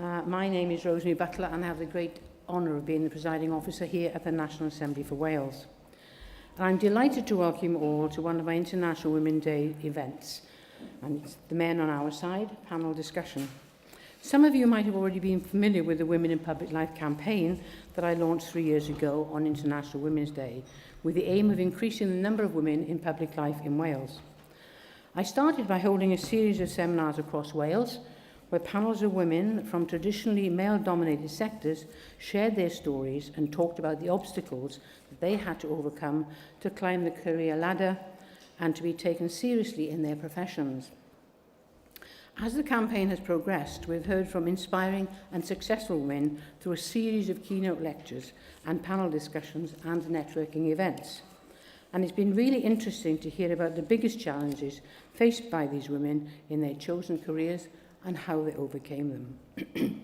My name is Rosemary Butler and I have the great honour of being the presiding officer here at the National Assembly for Wales. And I'm delighted to welcome you all to one of my International Women's Day events. And it's the Men on Our Side panel discussion. Some of you might have already been familiar with the Women in Public Life campaign that I launched 3 years ago on International Women's Day, with the aim of increasing the number of women in public life in Wales. I started by holding a series of seminars across Wales, where panels of women from traditionally male-dominated sectors shared their stories and talked about the obstacles that they had to overcome to climb the career ladder and to be taken seriously in their professions. As the campaign has progressed, we've heard from inspiring and successful women through a series of keynote lectures and panel discussions and networking events. And it's been really interesting to hear about the biggest challenges faced by these women in their chosen careers and how they overcame them.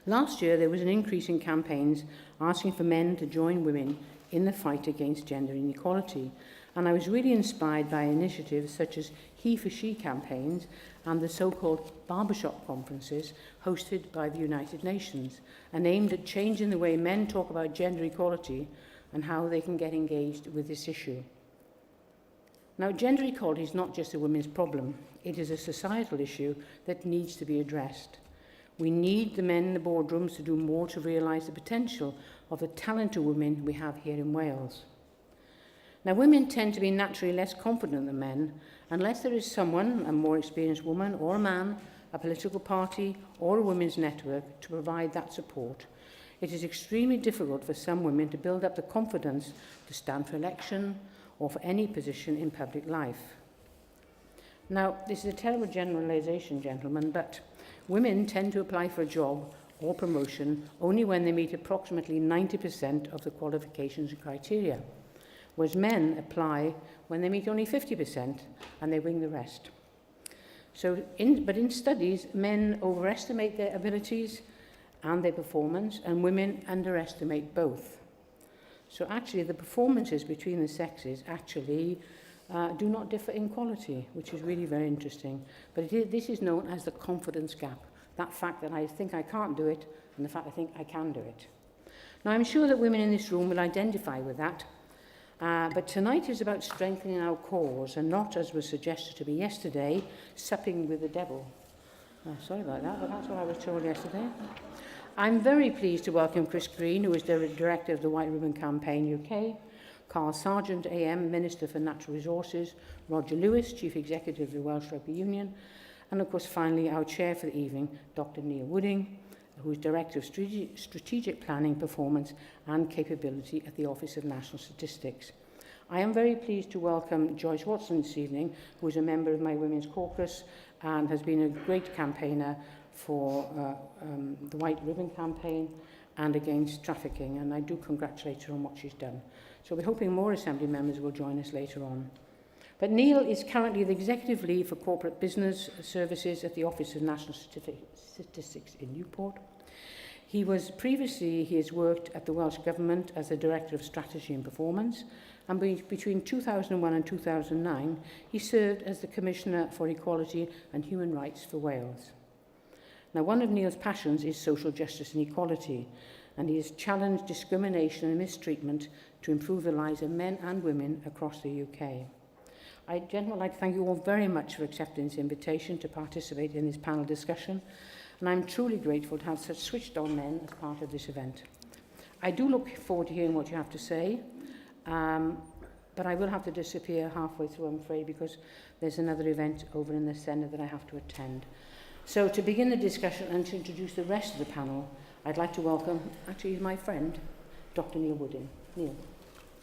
Last year, there was an increase in campaigns asking for men to join women in the fight against gender inequality, and I was really inspired by initiatives such as He for She campaigns and the so-called barbershop conferences hosted by the United Nations, and aimed at changing the way men talk about gender equality and how they can get engaged with this issue. Now, gender equality is not just a women's problem. It is a societal issue that needs to be addressed. We need the men in the boardrooms to do more to realise the potential of the talented women we have here in Wales. Now, women tend to be naturally less confident than men unless there is someone, a more experienced woman or a man, a political party or a women's network to provide that support. It is extremely difficult for some women to build up the confidence to stand for election or for any position in public life. Now, this is a terrible generalisation, gentlemen, but women tend to apply for a job or promotion only when they meet approximately 90% of the qualifications and criteria, whereas men apply when they meet only 50% and they wing the rest. But in studies, men overestimate their abilities and their performance, and women underestimate both. So actually, the performances between the sexes actually do not differ in quality, which is really very interesting. But this is known as the confidence gap, that fact that I think I can't do it and the fact I think I can do it. Now, I'm sure that women in this room will identify with that, but tonight is about strengthening our cause and not, as was suggested to me yesterday, supping with the devil. Sorry about that, but that's what I was told yesterday. I'm very pleased to welcome Chris Green, who is the Director of the White Ribbon Campaign UK, Carl Sargent AM, Minister for Natural Resources, Roger Lewis, Chief Executive of the Welsh Rugby Union, and of course finally our Chair for the evening, Dr Neil Wooding, who is Director of Strategic Planning, Performance and Capability at the Office of National Statistics. I am very pleased to welcome Joyce Watson this evening, who is a member of my Women's Caucus and has been a great campaigner for the White Ribbon campaign and against trafficking, and I do congratulate her on what she's done. So we're hoping more Assembly members will join us later on. But Neil is currently the Executive Lead for Corporate Business Services at the Office of National Statistics in Newport. He has worked at the Welsh Government as the Director of Strategy and Performance, and between 2001 and 2009, he served as the Commissioner for Equality and Human Rights for Wales. Now, one of Neil's passions is social justice and equality, and he has challenged discrimination and mistreatment to improve the lives of men and women across the UK. Gentlemen, I'd like to thank you all very much for accepting this invitation to participate in this panel discussion, and I'm truly grateful to have such switched-on men as part of this event. I do look forward to hearing what you have to say, but I will have to disappear halfway through, I'm afraid, because there's another event over in the Senedd that I have to attend. So to begin the discussion and to introduce the rest of the panel, I'd like to welcome, actually, my friend, Dr Neil Wooding. Neil.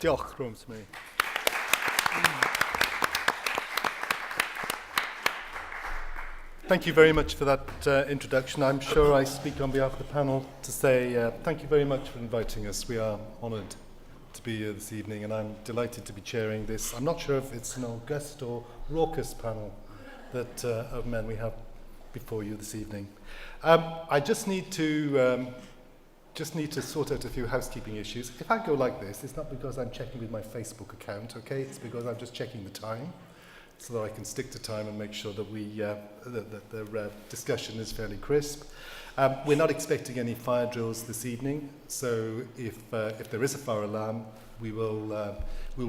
Diolch, Rosemary. Thank you very much for that introduction. I'm sure I speak on behalf of the panel to say thank you very much for inviting us. We are honoured to be here this evening, and I'm delighted to be chairing this. I'm not sure if it's an august or raucous panel that of men we have before you this evening. I just need to sort out a few housekeeping issues. If I go like this, it's not because I'm checking with my Facebook account, okay? It's because I'm just checking the time. so that I can stick to time and make sure that the discussion is fairly crisp. We're not expecting any fire drills this evening, so if there is a fire alarm, we will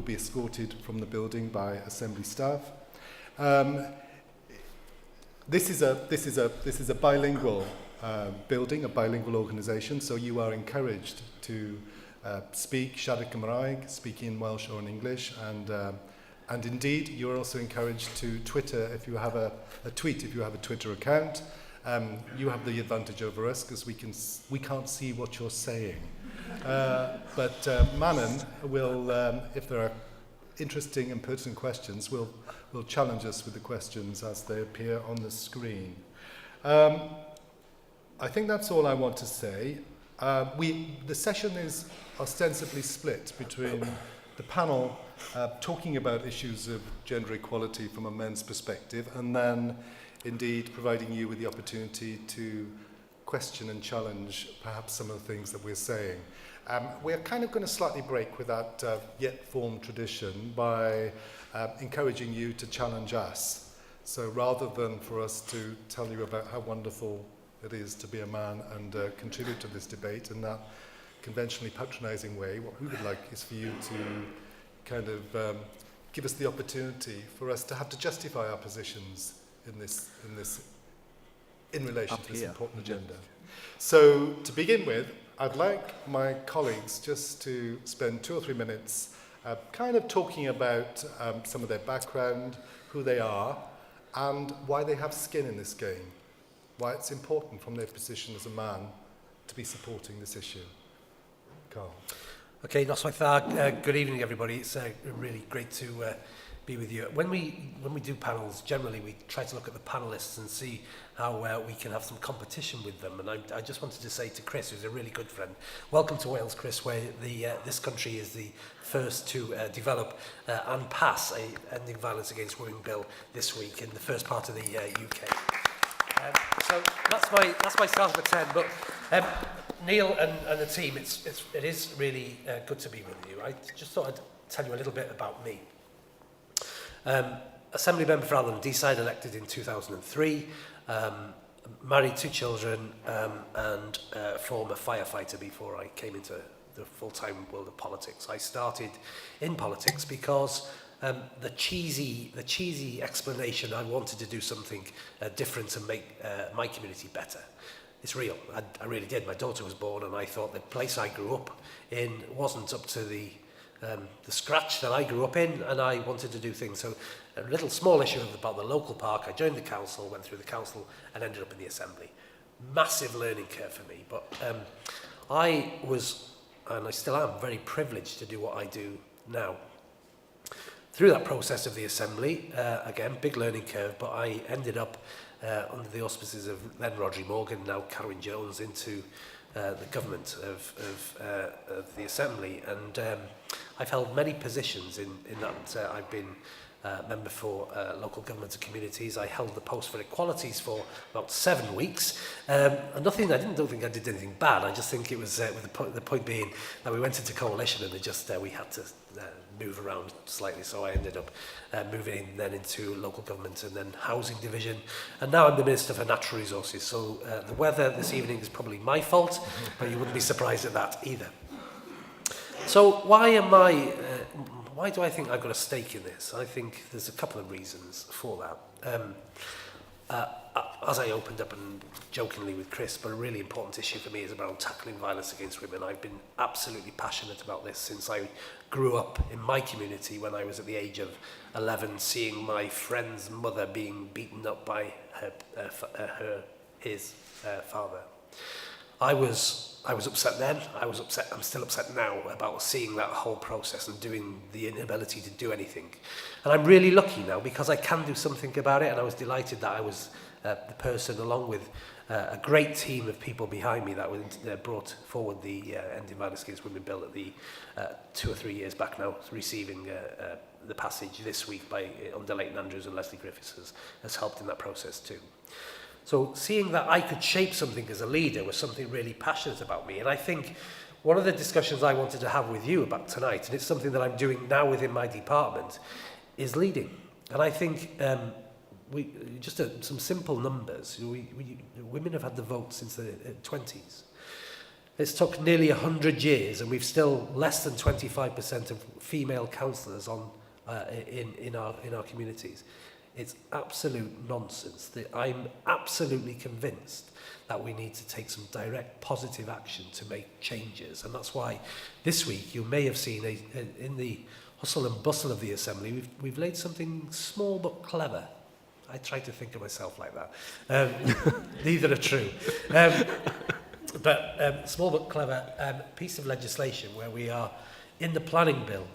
be escorted from the building by Assembly staff. This is a bilingual building, a bilingual organisation, so you are encouraged to speak siarad Cymraeg, speak in Welsh or in English, and indeed you're also encouraged to Twitter if you have a tweet, if you have a Twitter account. You have the advantage over us because we can't see what you're saying. But Manon will, if there are interesting and pertinent questions, will challenge us with the questions as they appear on the screen. I think that's all I want to say. The session is ostensibly split between the panel talking about issues of gender equality from a men's perspective, and then indeed providing you with the opportunity to question and challenge perhaps some of the things that we're saying. We're kind of going to slightly break with that yet formed tradition by encouraging you to challenge us. So rather than for us to tell you about how wonderful it is to be a man and contribute to this debate in that conventionally patronising way, what we would like is for you to kind of give us the opportunity for us to have to justify our positions in relation to this important agenda. So to begin with, I'd like my colleagues just to spend 2 or 3 minutes kind of talking about some of their background, who they are, and why they have skin in this game, why it's important from their position as a man to be supporting this issue. Carl. Okay, noswaith dda. Good evening, everybody. It's really great to be with you. When we do panels, generally we try to look at the panelists and see how we can have some competition with them. And I just wanted to say to Chris, who's a really good friend, welcome to Wales, Chris, where this country is the first to develop and pass a ending violence against women bill this week in the first part of the UK. So that's my start of a 10. But Neil and the team, it is really good to be with you. I just thought I'd tell you a little bit about me. Assembly member for Allen, Deeside, elected in 2003, married 2 children, and former firefighter before I came into the full-time world of politics. I started in politics because the cheesy explanation, I wanted to do something different and make my community better. It's real. I really did. My daughter was born, and I thought the place I grew up in wasn't up to the scratch that I grew up in, and I wanted to do things. So a little small issue about the local park, I joined the council, went through the council, and ended up in the assembly. Massive learning curve for me, but I was, and I still am, very privileged to do what I do now. Through that process of the assembly, again, big learning curve, but I ended up under the auspices of then Rodri Morgan, now Carwyn Jones, into the government of the Assembly, and I've held many positions in that. I've been member for local government and communities. I held the post for equalities for about 7 weeks. And I don't think I did anything bad. I just think it was with the point being that we went into coalition and we had to move around slightly. So I ended up moving in then into local government and then housing division. And now I'm the Minister for Natural Resources. So the weather this evening is probably my fault, but you wouldn't be surprised at that either. So why do I think I've got a stake in this? I think there's a couple of reasons for that. As I opened up and jokingly with Chris, but a really important issue for me is around tackling violence against women. I've been absolutely passionate about this since I grew up in my community when I was at the age of 11, seeing my friend's mother being beaten up by his father. I was upset then, I'm still upset now about seeing that whole process and doing the inability to do anything. And I'm really lucky now because I can do something about it, and I was delighted that I was the person, along with a great team of people behind me, that brought forward the Ending Violence Against Women Bill at the 2 or 3 years back now, receiving the passage this week under Leighton Andrews and Leslie Griffiths has helped in that process too. So seeing that I could shape something as a leader was something really passionate about me. And I think one of the discussions I wanted to have with you about tonight, and it's something that I'm doing now within my department, is leading. And I think some simple numbers. Women have had the vote since the 20s. It's took nearly 100 years, and we've still less than 25% of female councillors in our communities. It's absolute nonsense. I'm absolutely convinced that we need to take some direct positive action to make changes, and that's why this week you may have seen in the hustle and bustle of the Assembly, we've laid something small but clever. I try to think of myself like that. Neither are true. But small but clever piece of legislation where we are, in the planning bill,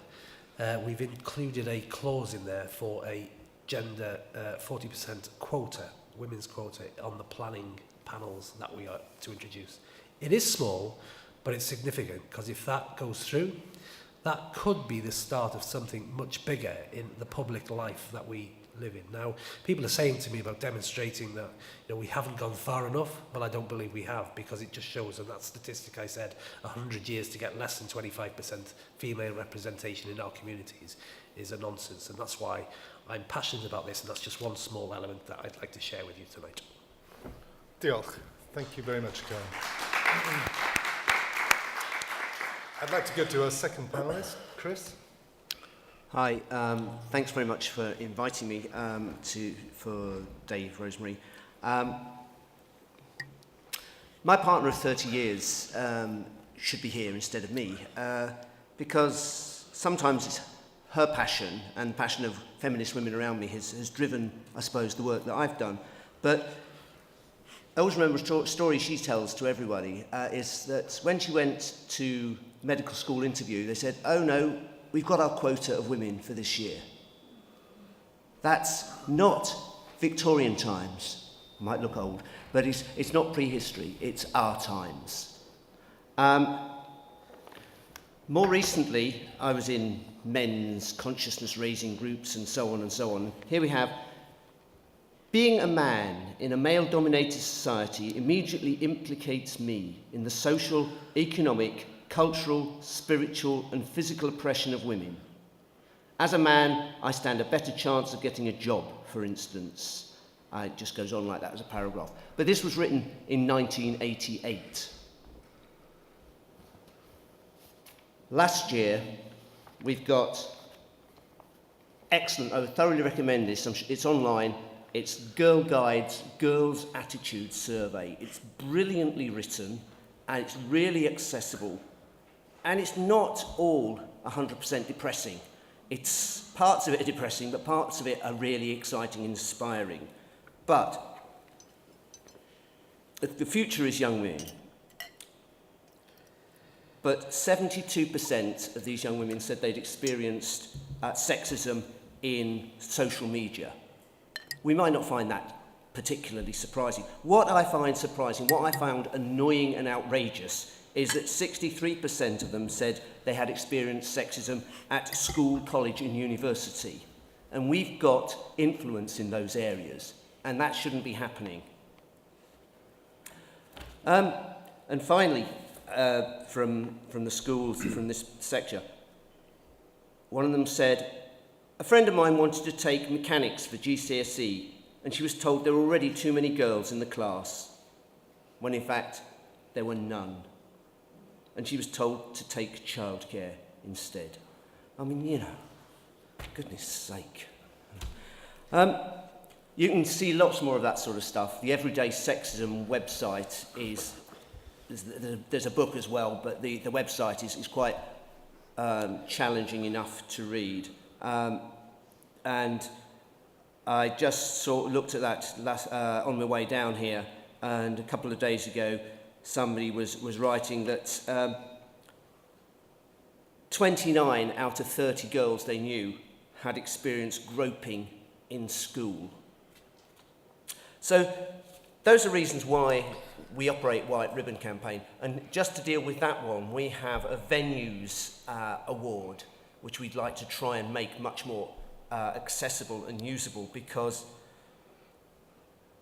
we've included a clause in there for a gender 40% quota, women's quota, on the planning panels that we are to introduce. It is small, but it's significant, because if that goes through, that could be the start of something much bigger in the public life that we live in. Now, people are saying to me about demonstrating that we haven't gone far enough. Well, I don't believe we have, because it just shows, and that statistic I said, 100 years to get less than 25% female representation in our communities is a nonsense, and that's why I'm passionate about this, and that's just one small element that I'd like to share with you tonight. Diolch. Thank you very much, Karen. I'd like to go to our second panellist, Chris. Hi, thanks very much for inviting me for Dave Rosemary. My partner of 30 years should be here instead of me, because sometimes it's her passion and the passion of feminist women around me has driven, I suppose, the work that I've done. But I always remember a story she tells to everybody, is that when she went to medical school interview, they said, "Oh no, we've got our quota of women for this year." That's not Victorian times. Might look old, but it's not prehistory, it's our times. More recently, I was in men's consciousness-raising groups and so on and so on. Here we have, being a man in a male-dominated society immediately implicates me in the social, economic, cultural, spiritual and physical oppression of women. As a man, I stand a better chance of getting a job, for instance. It just goes on like that as a paragraph. But this was written in 1988. Last year, we've got excellent, I would thoroughly recommend this, it's online, it's Girl Guide's Girls' Attitude Survey. It's brilliantly written and it's really accessible. And it's not all 100% depressing. Parts of it are depressing, but parts of it are really exciting and inspiring. But the future is young women. But 72% of these young women said they'd experienced sexism in social media. We might not find that particularly surprising. What I find surprising, what I found annoying and outrageous, is that 63% of them said they had experienced sexism at school, college and university. And we've got influence in those areas, and that shouldn't be happening. And finally, from the schools, from this sector, one of them said, "A friend of mine wanted to take mechanics for GCSE, and she was told there were already too many girls in the class, when in fact there were none. And she was told to take childcare instead." I mean, you know, goodness sake. You can see lots more of that sort of stuff. The Everyday Sexism website there's a book as well, but the website is quite challenging enough to read. And I just looked at that on my way down here, and a couple of days ago, somebody was writing that 29 out of 30 girls they knew had experienced groping in school. So those are reasons why we operate White Ribbon Campaign. And just to deal with that one, we have a venues award, which we'd like to try and make much more accessible and usable, because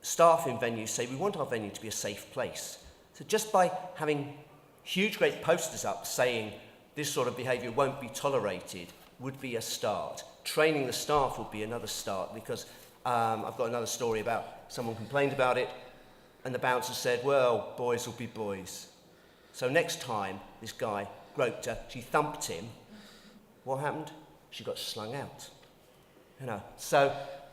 staff in venues say we want our venue to be a safe place. So just by having huge, great posters up saying this sort of behaviour won't be tolerated, would be a start. Training the staff would be another start, because I've got another story about someone complained about it and the bouncer said, well, boys will be boys. So next time this guy groped her, she thumped him. What happened? She got slung out. So,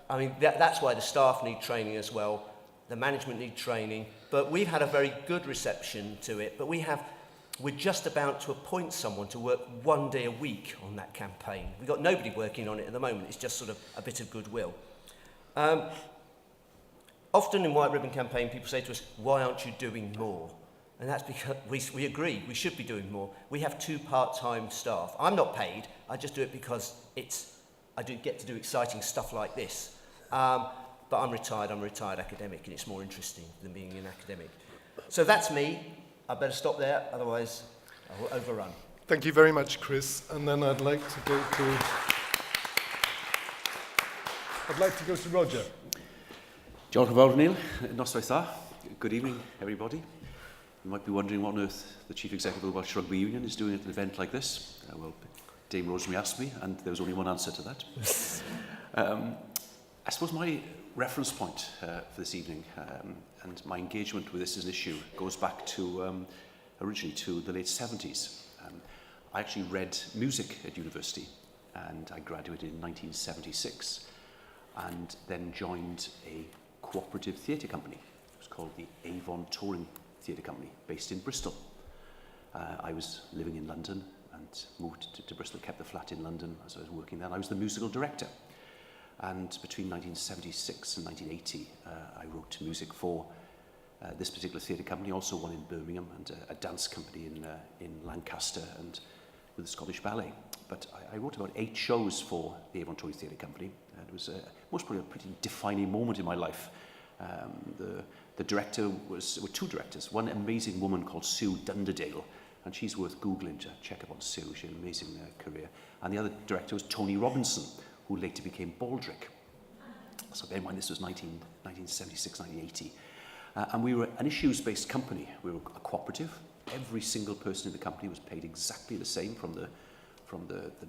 I mean, that's why the staff need training as well. The management need training. But we've had a very good reception to it. But we're just about to appoint someone to work 1 day a week on that campaign. We've got nobody working on it at the moment. It's just sort of a bit of goodwill. Often in White Ribbon Campaign, people say to us, why aren't you doing more? And that's because we agree, we should be doing more. We have 2 part-time staff. I'm not paid, I just do it because I do get to do exciting stuff like this. But I'm a retired academic, and it's more interesting than being an academic. So that's me. I better stop there, otherwise I will overrun. Thank you very much, Chris. And then I'd like to go to Roger. Diolch yn fawr, Neil. Noswaith dda. Good evening, everybody. You might be wondering what on earth the Chief Executive of the Welsh Rugby Union is doing at an event like this. Well, Dame Rosemary asked me, and there was only one answer to that. I suppose my reference point for this evening and my engagement with this as an issue goes back to originally to the late 70s. I actually read music at university, and I graduated in 1976, and then joined a cooperative theatre company. It was called the Avon Touring Theatre Company, based in Bristol. I was living in London and moved to Bristol, kept the flat in London as I was working there. I was the musical director. And between 1976 and 1980, I wrote music for this particular theatre company, also one in Birmingham, and a dance company in Lancaster, and with the Scottish Ballet. But I wrote about 8 shows for the Avon Touring Theatre Company. And it was most probably a pretty defining moment in my life. The director were 2 directors, one amazing woman called Sue Dunderdale, and she's worth Googling to check up on Sue. She had an amazing career. And the other director was Tony Robinson, who later became Baldrick. So bear in mind, this was 1976, 1980. And we were an issues-based company. We were a cooperative. Every single person in the company was paid exactly the same, from the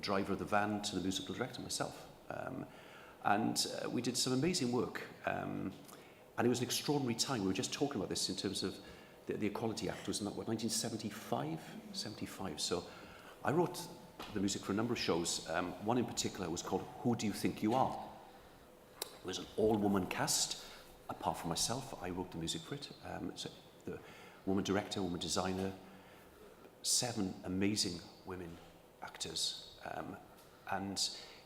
driver of the van to the musical director, myself. And we did some amazing work. And it was an extraordinary time. We were just talking about this in terms of the Equality Act. Was that, what, 1975? 75. So I wrote the music for a number of shows. One in particular was called Who Do You Think You Are? It was an all-woman cast. Apart from myself, I wrote the music for it. So the woman director, woman designer, 7 amazing women actors. And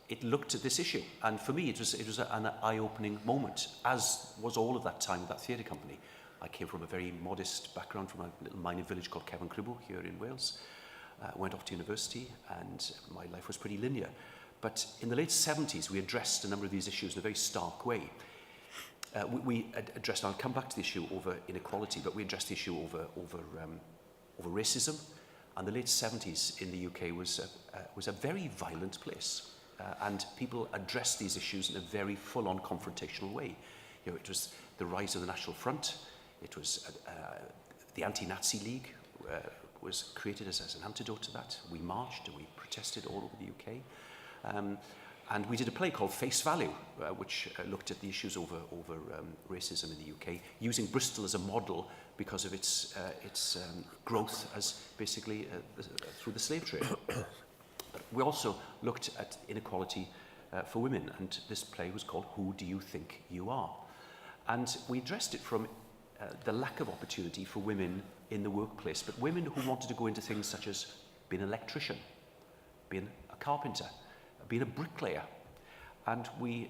it looked at this issue. And for me, it was an eye-opening moment, as was all of that time at that theatre company. I came from a very modest background, from a little mining village called Cefn Cribw here in Wales. Went off to university, and my life was pretty linear. But in the late 70s, we addressed a number of these issues in a very stark way. We addressed, I'll come back to the issue over inequality, but we addressed the issue over racism. And the late 70s in the UK was a very violent place. And people addressed these issues in a very full-on confrontational way. You know, it was the rise of the National Front. It was the Anti-Nazi League was created as an antidote to that. We marched and we protested all over the UK. And we did a play called Face Value, which looked at the issues over racism in the UK, using Bristol as a model because of its growth as basically through the slave trade. But we also looked at inequality for women, and this play was called Who Do You Think You Are? And we addressed it from the lack of opportunity for women in the workplace, but women who wanted to go into things such as being an electrician, being a carpenter, being a bricklayer. And we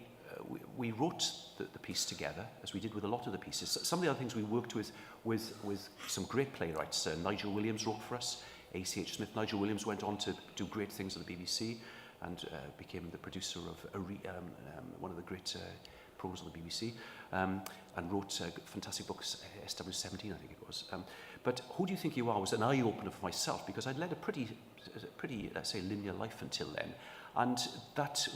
wrote the piece together, as we did with a lot of the pieces. Some of the other things we worked with some great playwrights. Nigel Williams wrote for us, A.C.H. Smith. Nigel Williams went on to do great things at the BBC and became the producer of one of the great programmes on the BBC, and wrote fantastic books, SW17 I think it was. But Who Do You Think You Are was an eye-opener for myself, because I'd led a pretty, let's say, linear life until then. And that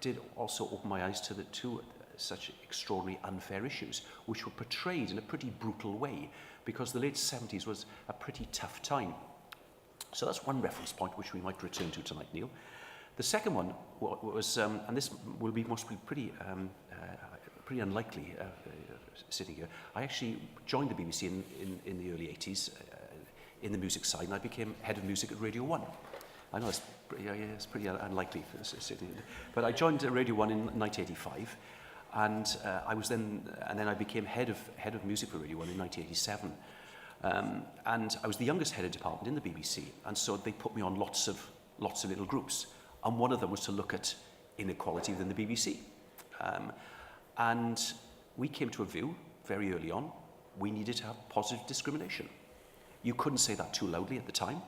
did also open my eyes to the 2 such extraordinary unfair issues, which were portrayed in a pretty brutal way, because the late 70s was a pretty tough time. So that's one reference point which we might return to tonight, Neil. The second one was, and this will be mostly pretty unlikely sitting here, I actually joined the BBC in the early 80s in the music side, and I became head of music at Radio 1. I know it's pretty unlikely for this sitting here. But I joined Radio 1 in 1985, and then I became head of music for Radio 1 in 1987. And I was the youngest head of department in the BBC, and so they put me on lots of little groups. And one of them was to look at inequality within the BBC. And we came to a view very early on, we needed to have positive discrimination. You couldn't say that too loudly at the time.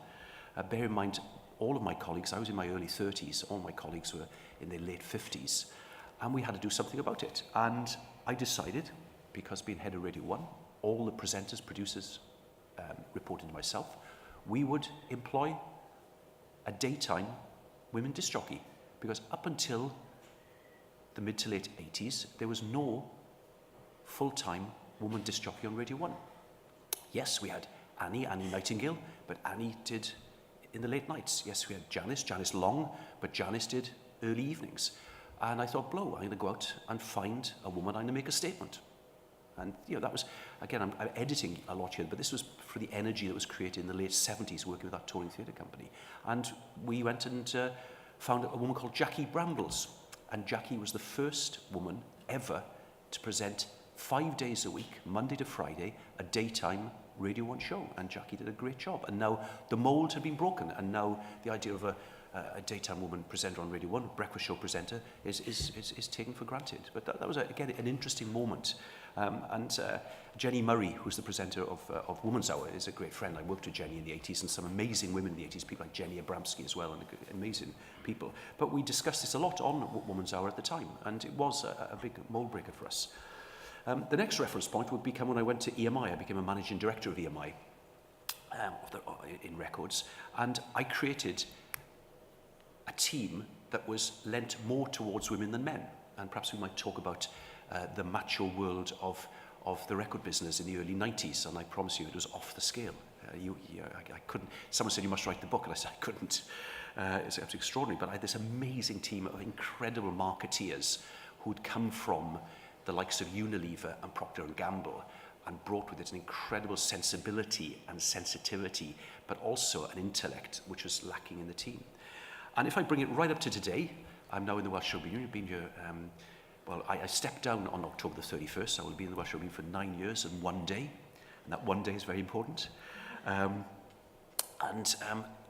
Bear in mind, all of my colleagues, I was in my early 30s, all my colleagues were in their late 50s, and we had to do something about it. And I decided, because being head of Radio 1, all the presenters, producers, reporting to myself, we would employ a daytime women disc jockey, because up until the mid to late 80s, there was no full-time woman disc jockey on Radio 1. Yes, we had Annie Nightingale, but Annie did in the late nights. Yes, we had Janice Long, but Janice did early evenings. And I thought, I'm going to go out and find a woman, I'm going to make a statement. And that was, again, I'm editing a lot here, but this was for the energy that was created in the late 70s working with that touring theatre company. And we went and found a woman called Jackie Brambles. And Jackie was the first woman ever to present 5 days a week, Monday to Friday, a daytime Radio 1 show. And Jackie did a great job. And now the mould had been broken. And now the idea of a daytime woman presenter on Radio 1, breakfast show presenter, is taken for granted. But that was, again, an interesting moment. Jenny Murray, who's the presenter of Woman's Hour, is a great friend. I worked with Jenny in the 80s, and some amazing women in the 80s, people like Jenny Abramsky as well, and amazing people. But we discussed this a lot on Woman's Hour at the time, and it was a big mold breaker for us. The next reference point would become when I went to EMI. I became a managing director of EMI in records, and I created a team that was lent more towards women than men. And perhaps we might talk about the macho world of the record business in the early 90s, and I promise you it was off the scale. I couldn't. Someone said you must write the book, and I said I couldn't. It's absolutely extraordinary. But I had this amazing team of incredible marketeers who'd come from the likes of Unilever and Procter & Gamble, and brought with it an incredible sensibility and sensitivity, but also an intellect which was lacking in the team. And if I bring it right up to today, I'm now in the Welsh Rugby Union. I've been here. I stepped down on October the 31st. I will be in the Welsh Rugby Union for 9 years and 1 day. And that 1 day is very important.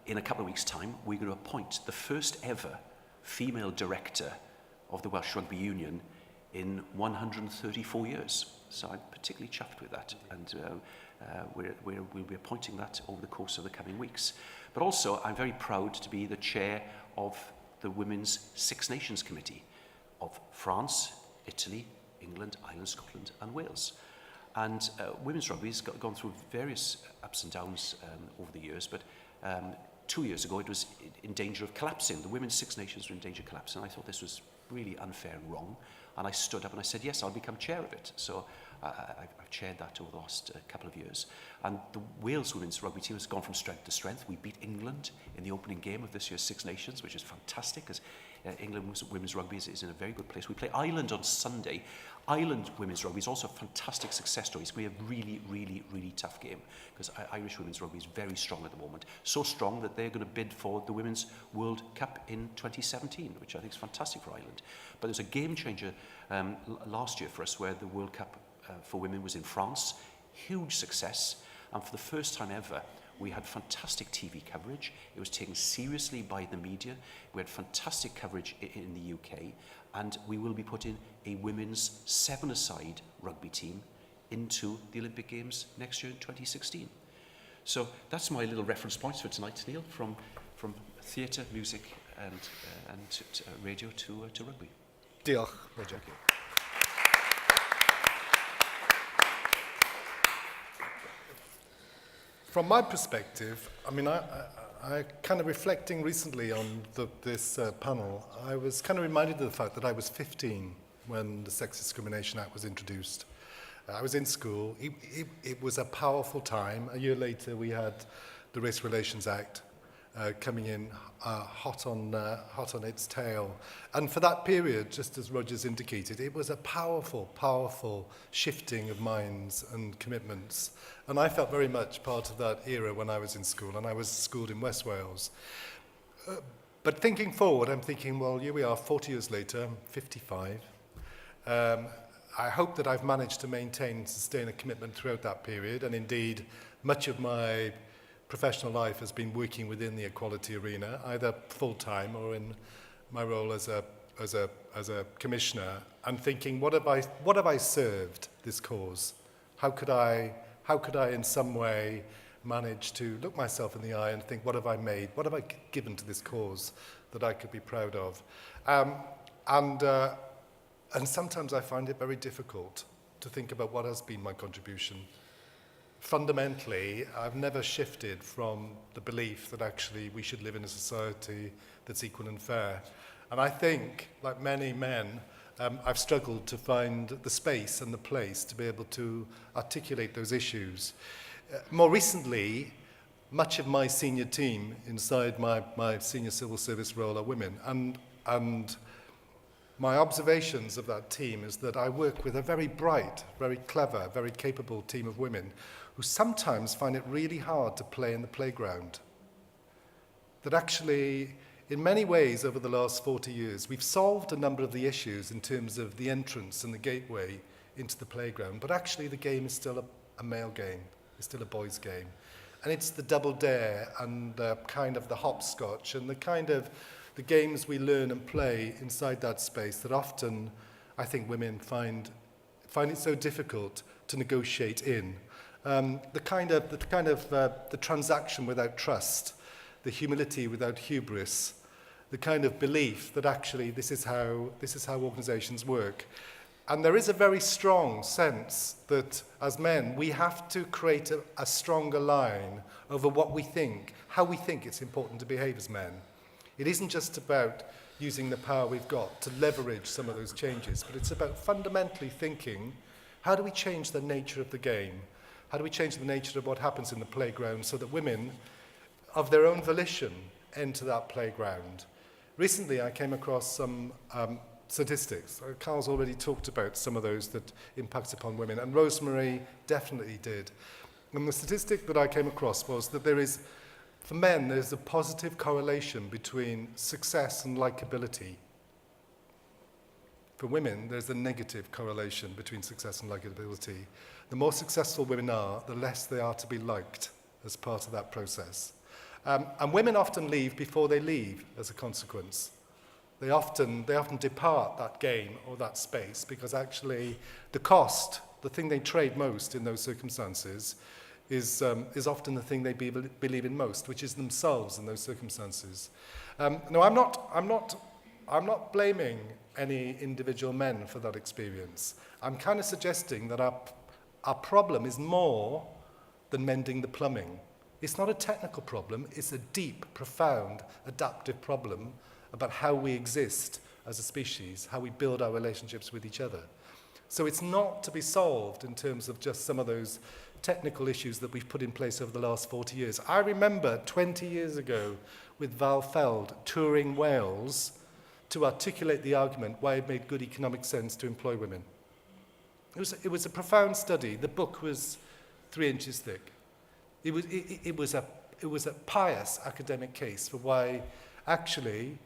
In a couple of weeks' time, we're going to appoint the first ever female director of the Welsh Rugby Union in 134 years. So I'm particularly chuffed with that. And we'll be appointing that over the course of the coming weeks. But also, I'm very proud to be the chair of the Women's Six Nations Committee of France, Italy, England, Ireland, Scotland and Wales. And women's rugby has gone through various ups and downs over the years, but 2 years ago it was in danger of collapsing. The Women's Six Nations were in danger of collapsing. I thought this was really unfair and wrong. And I stood up and I said, yes, I'll become chair of it. So I've chaired that over the last couple of years. And the Wales women's rugby team has gone from strength to strength. We beat England in the opening game of this year's Six Nations, which is fantastic, because England women's rugby is in a very good place. We play Ireland on Sunday. Ireland women's rugby is also a fantastic success story. It's going to be a really, really, really tough game, because Irish women's rugby is very strong at the moment. So strong that they're going to bid for the Women's World Cup in 2017, which I think is fantastic for Ireland. But there's a game changer last year for us, where the World Cup for women was in France. Huge success. And for the first time ever, we had fantastic TV coverage. It was taken seriously by the media. We had fantastic coverage in the UK. And we will be putting a women's seven-a-side rugby team into the Olympic Games next year in 2016. So that's my little reference points for tonight, Neil, from theatre, music and radio to rugby. Diolch, Roger. From my perspective, I mean, I kind of reflecting recently on this panel, I was kind of reminded of the fact that I was 15 when the Sex Discrimination Act was introduced. I was in school. It was a powerful time. A year later, we had the Race Relations Act. coming in hot on its tail. And for that period, just as Roger's indicated, it was a powerful, powerful shifting of minds and commitments. And I felt very much part of that era when I was in school, and I was schooled in West Wales. But thinking forward, I'm thinking, well, here we are 40 years later, I'm 55. I hope that I've managed to maintain and sustain a commitment throughout that period, and indeed, much of my professional life has been working within the equality arena, either full-time or in my role as a commissioner, and thinking, what have I served this cause? How could I in some way manage to look myself in the eye and think, what have I made? What have I given to this cause that I could be proud of? And sometimes I find it very difficult to think about what has been my contribution. Fundamentally, I've never shifted from the belief that actually we should live in a society that's equal and fair. And I think, like many men, I've struggled to find the space and the place to be able to articulate those issues. More recently, much of my senior team inside my senior civil service role are women. And my observations of that team is that I work with a very bright, very clever, very capable team of women who sometimes find it really hard to play in the playground. That actually, in many ways over the last 40 years, we've solved a number of the issues in terms of the entrance and the gateway into the playground, but actually the game is still a male game, it's still a boys' game. And it's the double dare and kind of the hopscotch and the kind of the games we learn and play inside that space that often I think women find it so difficult to negotiate in. The transaction without trust, the humility without hubris, the kind of belief that actually this is how organizations work. And there is a very strong sense that as men, we have to create a stronger line over what we think, how we think it's important to behave as men. It isn't just about using the power we've got to leverage some of those changes, but it's about fundamentally thinking, how do we change the nature of the game? How do we change the nature of what happens in the playground so that women, of their own volition, enter that playground? Recently, I came across some statistics. Carl's already talked about some of those that impact upon women, and Rosemary definitely did. And the statistic that I came across was that for men, there's a positive correlation between success and likability. For women, there's a negative correlation between success and likability. The more successful women are, the less they are to be liked as part of that process. And women often leave before they leave as a consequence. They often depart that game or that space because actually the cost, the thing they trade most in those circumstances, is often the thing they believe in most, which is themselves in those circumstances. No, I'm not blaming any individual men for that experience. I'm kind of suggesting that our problem is more than mending the plumbing. It's not a technical problem, it's a deep, profound, adaptive problem about how we exist as a species, how we build our relationships with each other. So it's not to be solved in terms of just some of those technical issues that we've put in place over the last 40 years. I remember 20 years ago with Val Feld touring Wales to articulate the argument why it made good economic sense to employ women. It was a profound study. The book was 3 inches thick. It was a pious academic case for why actually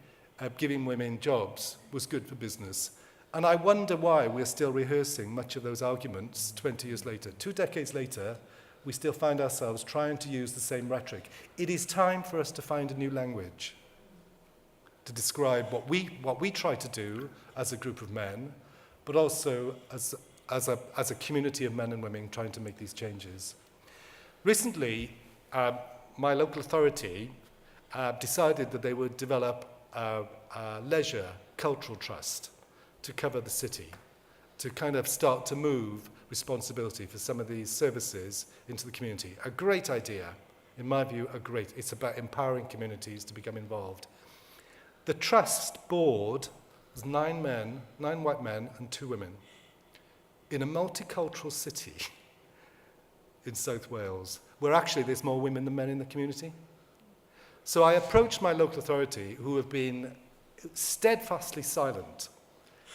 giving women jobs was good for business. And I wonder why we're still rehearsing much of those arguments 20 years later. 2 decades later, we still find ourselves trying to use the same rhetoric. It is time for us to find a new language to describe what we try to do as a group of men, but also as a community of men and women trying to make these changes. Recently, my local authority decided that they would develop a leisure cultural trust to cover the city, to kind of start to move responsibility for some of these services into the community. A great idea, in my view, it's about empowering communities to become involved. The trust board was 9 white men and 2 women in a multicultural city in South Wales, where actually there's more women than men in the community. So I approached my local authority, who have been steadfastly silent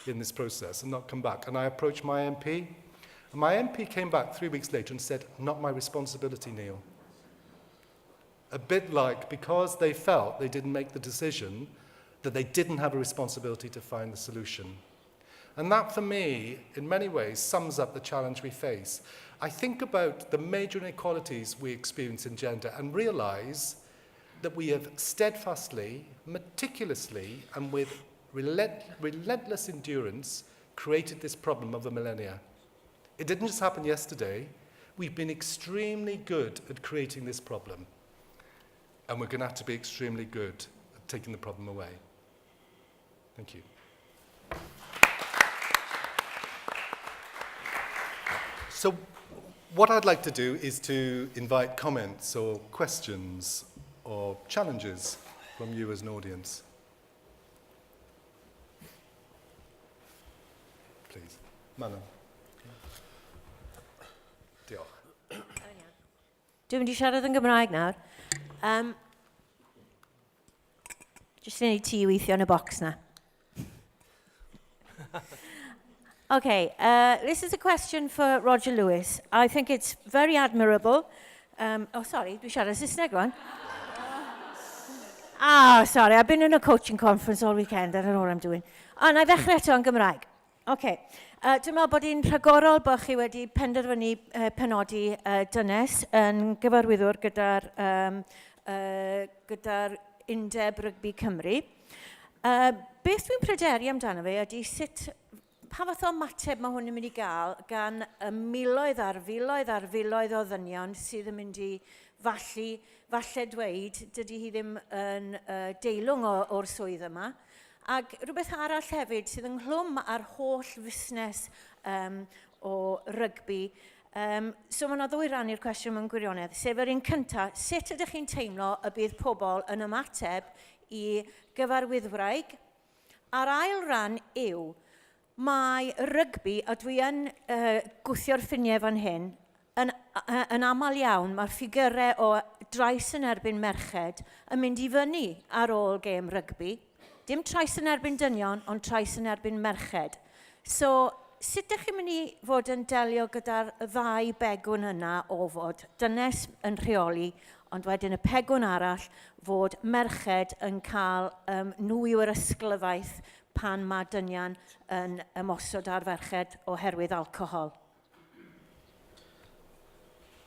in this process and not come back. And I approached my MP. And my MP came back 3 weeks later and said, not my responsibility, Neil. A bit like, because they felt they didn't make the decision, that they didn't have a responsibility to find the solution. And that, for me, in many ways, sums up the challenge we face. I think about the major inequalities we experience in gender and realise that we have steadfastly, meticulously, and with relentless endurance created this problem of the millennia. It didn't just happen yesterday. We've been extremely good at creating this problem. And we're going to have to be extremely good at taking the problem away. Thank you. So what I'd like to do is to invite comments or questions or challenges from you as an audience. Please. Manon. Diolch. Dwi'n mynd i siarad yn Gymraeg nawr. Just need ti weithio yn y box na. Okay, this is a question for Roger Lewis. I think it's very admirable. Oh, sorry, dwi'n siarad Saesneg rwan. Sorry, I've been in a coaching conference all weekend. I don't know what I'm doing. Na I ddechrau eto yn Gymraeg. Okay. Dwi'n meddwl bod hi'n rhagorol bod chi wedi penderfynu penodi dynes yn gyfarwyddwr gyda'r Undeb Rygbi Cymru. Beth dwi'n pryderu amdano fe ydy sut, pa fath o ymateb mae hwn yn mynd i gael gan y miloedd ar filoedd o ddynion sydd yn mynd i falle dweud dydy hi ddim yn deilwng o'r swydd yma. Ac rhywbeth arall hefyd sydd ynghlwm ar holl fusnes o rygbi. So mae yna ddwy ran i'r cwestiwn mewn gwirionedd. Sef yr un cyntaf, sut ydych chi'n teimlo y bydd pobl yn ymateb i gyfarwyddwraig? A'r ail ran yw, mae rygbi, a dwi yn gwthio'r ffiniau fan hyn, yn aml iawn, mae'r ffigurau o drais yn erbyn merched yn mynd i fyny ar ôl gêm rygbi. Dim trais yn erbyn dynion, ond trais yn erbyn merched. So, sut ydych chi'n mynd i fod yn delio gyda'r ddau begwn yna o fod dynes yn rheoli, ond wedyn y pegwn arall fod merched yn cael nhw yw'r ysglyfaeth pan mae dynion yn ymosod ar ferched oherwydd alcohol.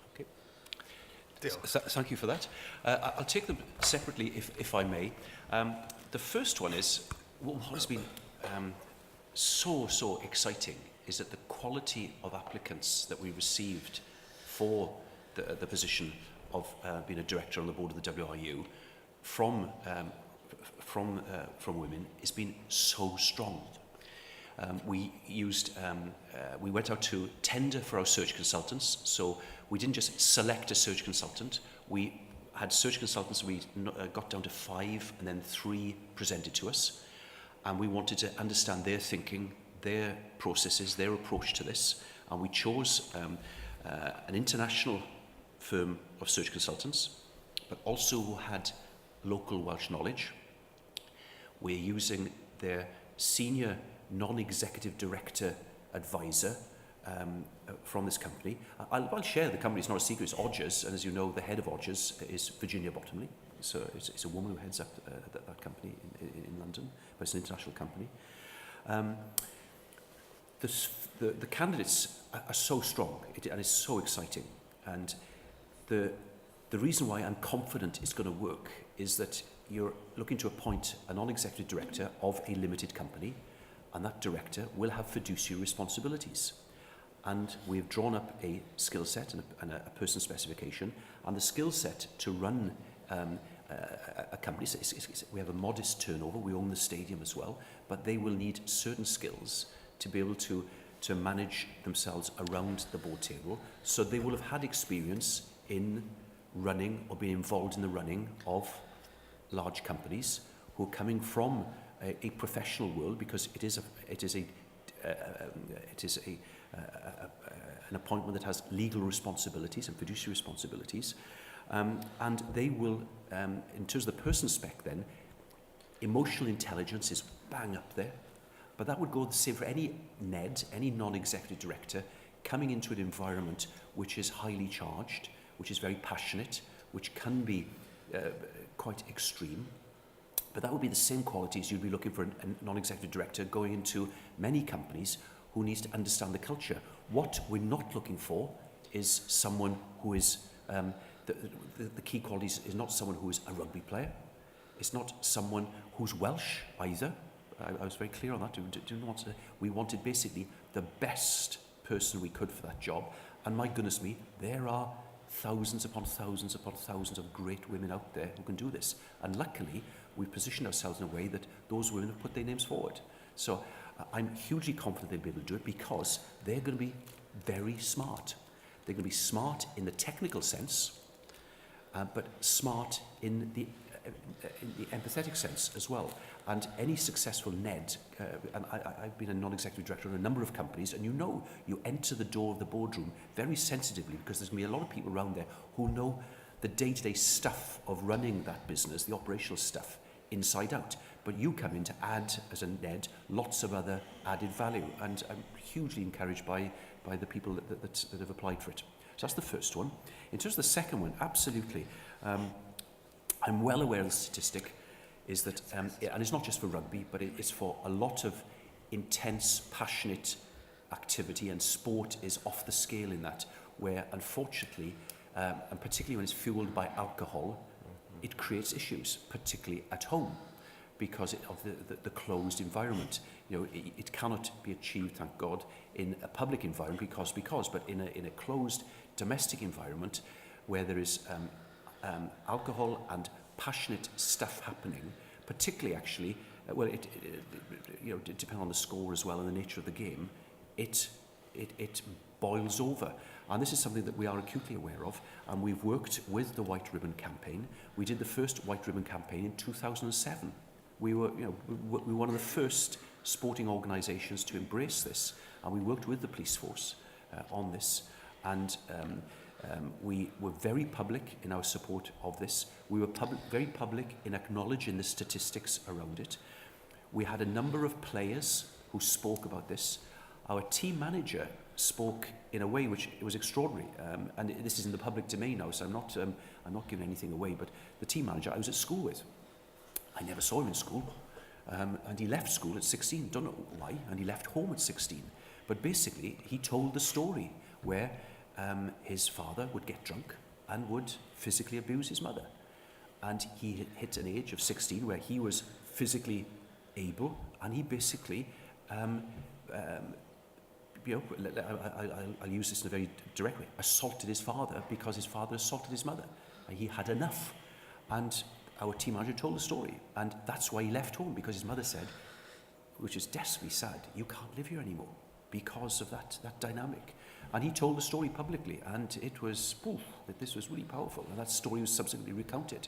Okay. Thank you for that. I'll take them separately if I may. The first one is, what has been so exciting is that the quality of applicants that we received for the position of being a director on the board of the WRU from women has been so strong. We went out to tender for our search consultants, so we didn't just select a search consultant, we had search consultants, we got down to 5 and then 3 presented to us, and we wanted to understand their thinking, their processes, their approach to this, and we chose an international firm of search consultants, but also who had local Welsh knowledge. We're using their senior non-executive director advisor from this company. I'll share the company, it's not a secret, it's Odgers, and as you know, the head of Odgers is Virginia Bottomley. So it's a woman who heads up that company in London, but it's an international company. The candidates are so strong, and it's so exciting. And the reason why I'm confident it's going to work is that you're looking to appoint a non-executive director of a limited company, and that director will have fiduciary responsibilities. And we've drawn up a skill set and a person specification, and the skill set to run a company. We have a modest turnover, we own the stadium as well, but they will need certain skills to be able to manage themselves around the board table, so they will have had experience in running or being involved in the running of large companies who are coming from a professional world, because it is an appointment that has legal responsibilities and fiduciary responsibilities, And they will, in terms of the person spec then, emotional intelligence is bang up there. But that would go the same for any NED, any non-executive director, coming into an environment which is highly charged, which is very passionate, which can be quite extreme. But that would be the same qualities you'd be looking for a non-executive director going into many companies who needs to understand the culture. What we're not looking for is someone who is, the key qualities is not someone who is a rugby player. It's not someone who's Welsh either. I was very clear on that. We wanted basically the best person we could for that job. And my goodness me, there are thousands upon thousands upon thousands of great women out there who can do this. And luckily, we've positioned ourselves in a way that those women have put their names forward. So I'm hugely confident they'll be able to do it because they're going to be very smart. They're going to be smart in the technical sense, but smart in the empathetic sense as well. And any successful NED, and I've been a non-executive director in a number of companies, and you enter the door of the boardroom very sensitively because there's going to be a lot of people around there who know the day-to-day stuff of running that business, the operational stuff, inside out. But you come in to add, as a NED, lots of other added value. And I'm hugely encouraged by the people that have applied for it. So that's the first one. In terms of the second one, absolutely. I'm well aware of the statistic is that, and it's not just for rugby, but it's for a lot of intense, passionate activity, and sport is off the scale in that, where unfortunately, and particularly when it's fueled by alcohol, it creates issues, particularly at home, because of the closed environment. You know, it cannot be achieved, thank God, in a public environment but in a closed domestic environment where there is alcohol and passionate stuff happening, particularly actually, depending on the score as well and the nature of the game, it boils over. And this is something that we are acutely aware of, and we've worked with the White Ribbon campaign. We did the first White Ribbon campaign in 2007. We were one of the first sporting organisations to embrace this, and we worked with the police force on this. And we were very public in our support of this. We were very public in acknowledging the statistics around it. We had a number of players who spoke about this. Our team manager spoke in a way which was extraordinary, and this is in the public domain now, so I'm not giving anything away. But the team manager I was at school with, I never saw him in school, and he left school at 16. Don't know why, and he left home at 16. But basically, he told the story where his father would get drunk and would physically abuse his mother, and he hit an age of 16 where he was physically able, and he basically. I'll use this in a very direct way, assaulted his father because his father assaulted his mother. And he had enough. And our team manager told the story. And that's why he left home, because his mother said, which is desperately sad, you can't live here anymore because of that dynamic. And he told the story publicly, and it was, that this was really powerful. And that story was subsequently recounted.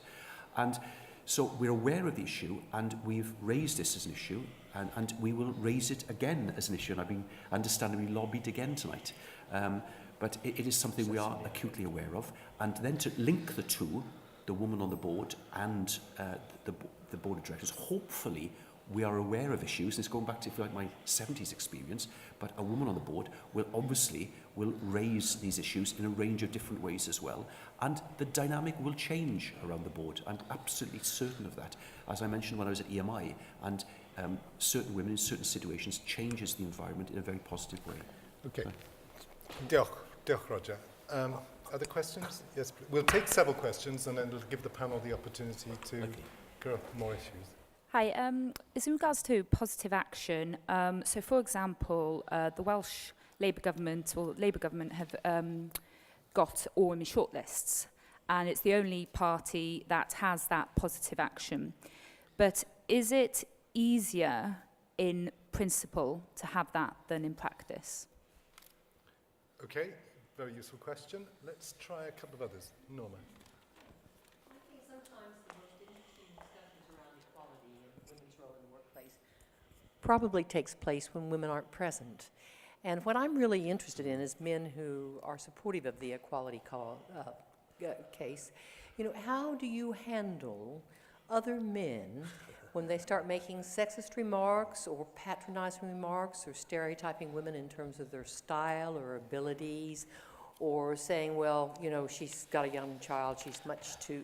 And so we're aware of the issue, and we've raised this as an issue, and we will raise it again as an issue, and I've been understandably lobbied again tonight. But it is something we are acutely aware of. And then to link the two, the woman on the board and the board of directors, hopefully we are aware of issues. This is going back to, if you like, my 70s experience, but a woman on the board will raise these issues in a range of different ways as well. And the dynamic will change around the board. I'm absolutely certain of that. As I mentioned when I was at EMI, and certain women in certain situations changes the environment in a very positive way. Okay. Diolch, Roger. Other questions? Yes, please. We'll take several questions and then we'll give the panel the opportunity to go more issues. Hi, it's in regards to positive action. So, for example, the Welsh Labour government have got all women shortlists, and it's the only party that has that positive action. But is it easier in principle to have that than in practice? Okay, very useful question. Let's try a couple of others. Norma. I think sometimes the most interesting discussions around equality and women's role in the workplace probably takes place when women aren't present. And what I'm really interested in is men who are supportive of the equality case, you know, how do you handle other men when they start making sexist remarks or patronizing remarks or stereotyping women in terms of their style or abilities, or saying, well, you know, she's got a young child, she's much too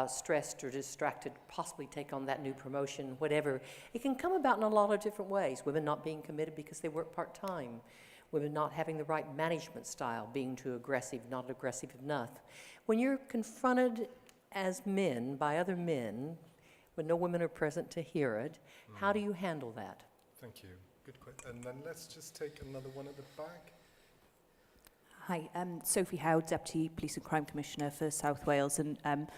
stressed or distracted, possibly take on that new promotion, whatever. It can come about in a lot of different ways. Women not being committed because they work part-time. Women not having the right management style, being too aggressive, not aggressive enough. When you're confronted as men by other men, when no women are present to hear it, how do you handle that? Thank you. Good question. And then let's just take another one at the back. Hi, Sophie Howe, Deputy Police and Crime Commissioner for South Wales, and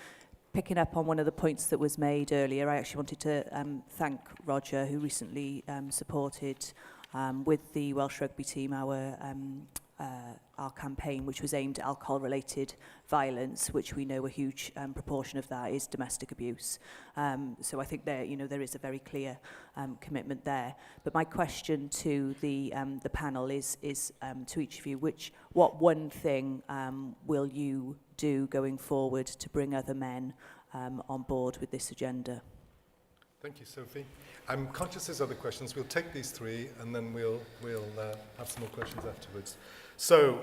picking up on one of the points that was made earlier, I actually wanted to thank Roger, who recently supported with the Welsh rugby team our campaign, which was aimed at alcohol-related violence, which we know a huge proportion of that is domestic abuse. So I think there is a very clear commitment there. But my question to the panel is to each of you, what one thing will you do going forward to bring other men on board with this agenda? Thank you, Sophie. I'm conscious there's other questions. We'll take these three and then we'll have some more questions afterwards. So,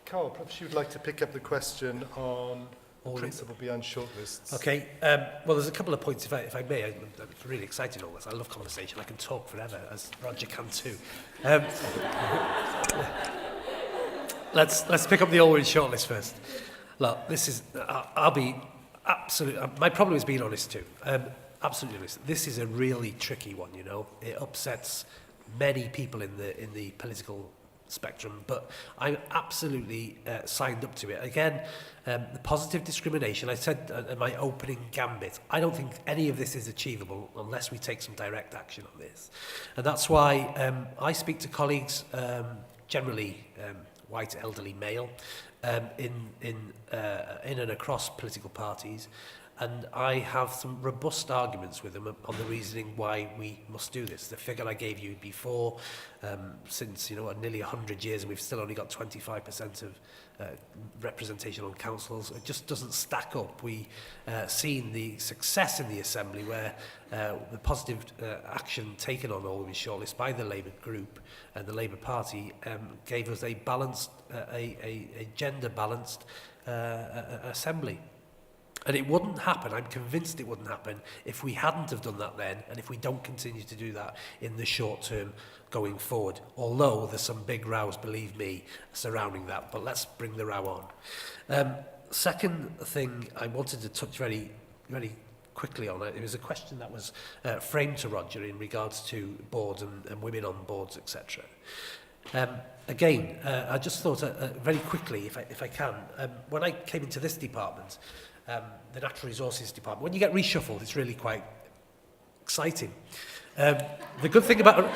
Carl, perhaps you'd like to pick up the question on the principle behind shortlists. Okay, well, there's a couple of points, if I may. I'm really excited on this. I love conversation. I can talk forever, as Roger can too. Let's pick up the always shortlist first. Look, this is, I'll be absolute. My problem is being honest too. Absolutely honest. This is a really tricky one, you know. It upsets many people in the political spectrum, but I'm absolutely signed up to it. Again, the positive discrimination, I said in my opening gambit, I don't think any of this is achievable unless we take some direct action on this. And that's why I speak to colleagues, generally white elderly male, in and across political parties, and I have some robust arguments with them on the reasoning why we must do this. The figure I gave you before, since nearly 100 years, and we've still only got 25% of representation on councils, it just doesn't stack up. We seen the success in the Assembly where the positive action taken on all of these shortlists by the Labour group and the Labour Party gave us a balanced, a gender-balanced Assembly. And it wouldn't happen, I'm convinced it wouldn't happen, if we hadn't have done that then, and if we don't continue to do that in the short term going forward. Although there's some big rows, believe me, surrounding that, but let's bring the row on. Second thing I wanted to touch very, very quickly on it was a question that was framed to Roger in regards to boards and women on boards, etc. Again, I just thought very quickly, if I can, when I came into this department, the Natural Resources Department, when you get reshuffled, it's really quite exciting. The good thing about a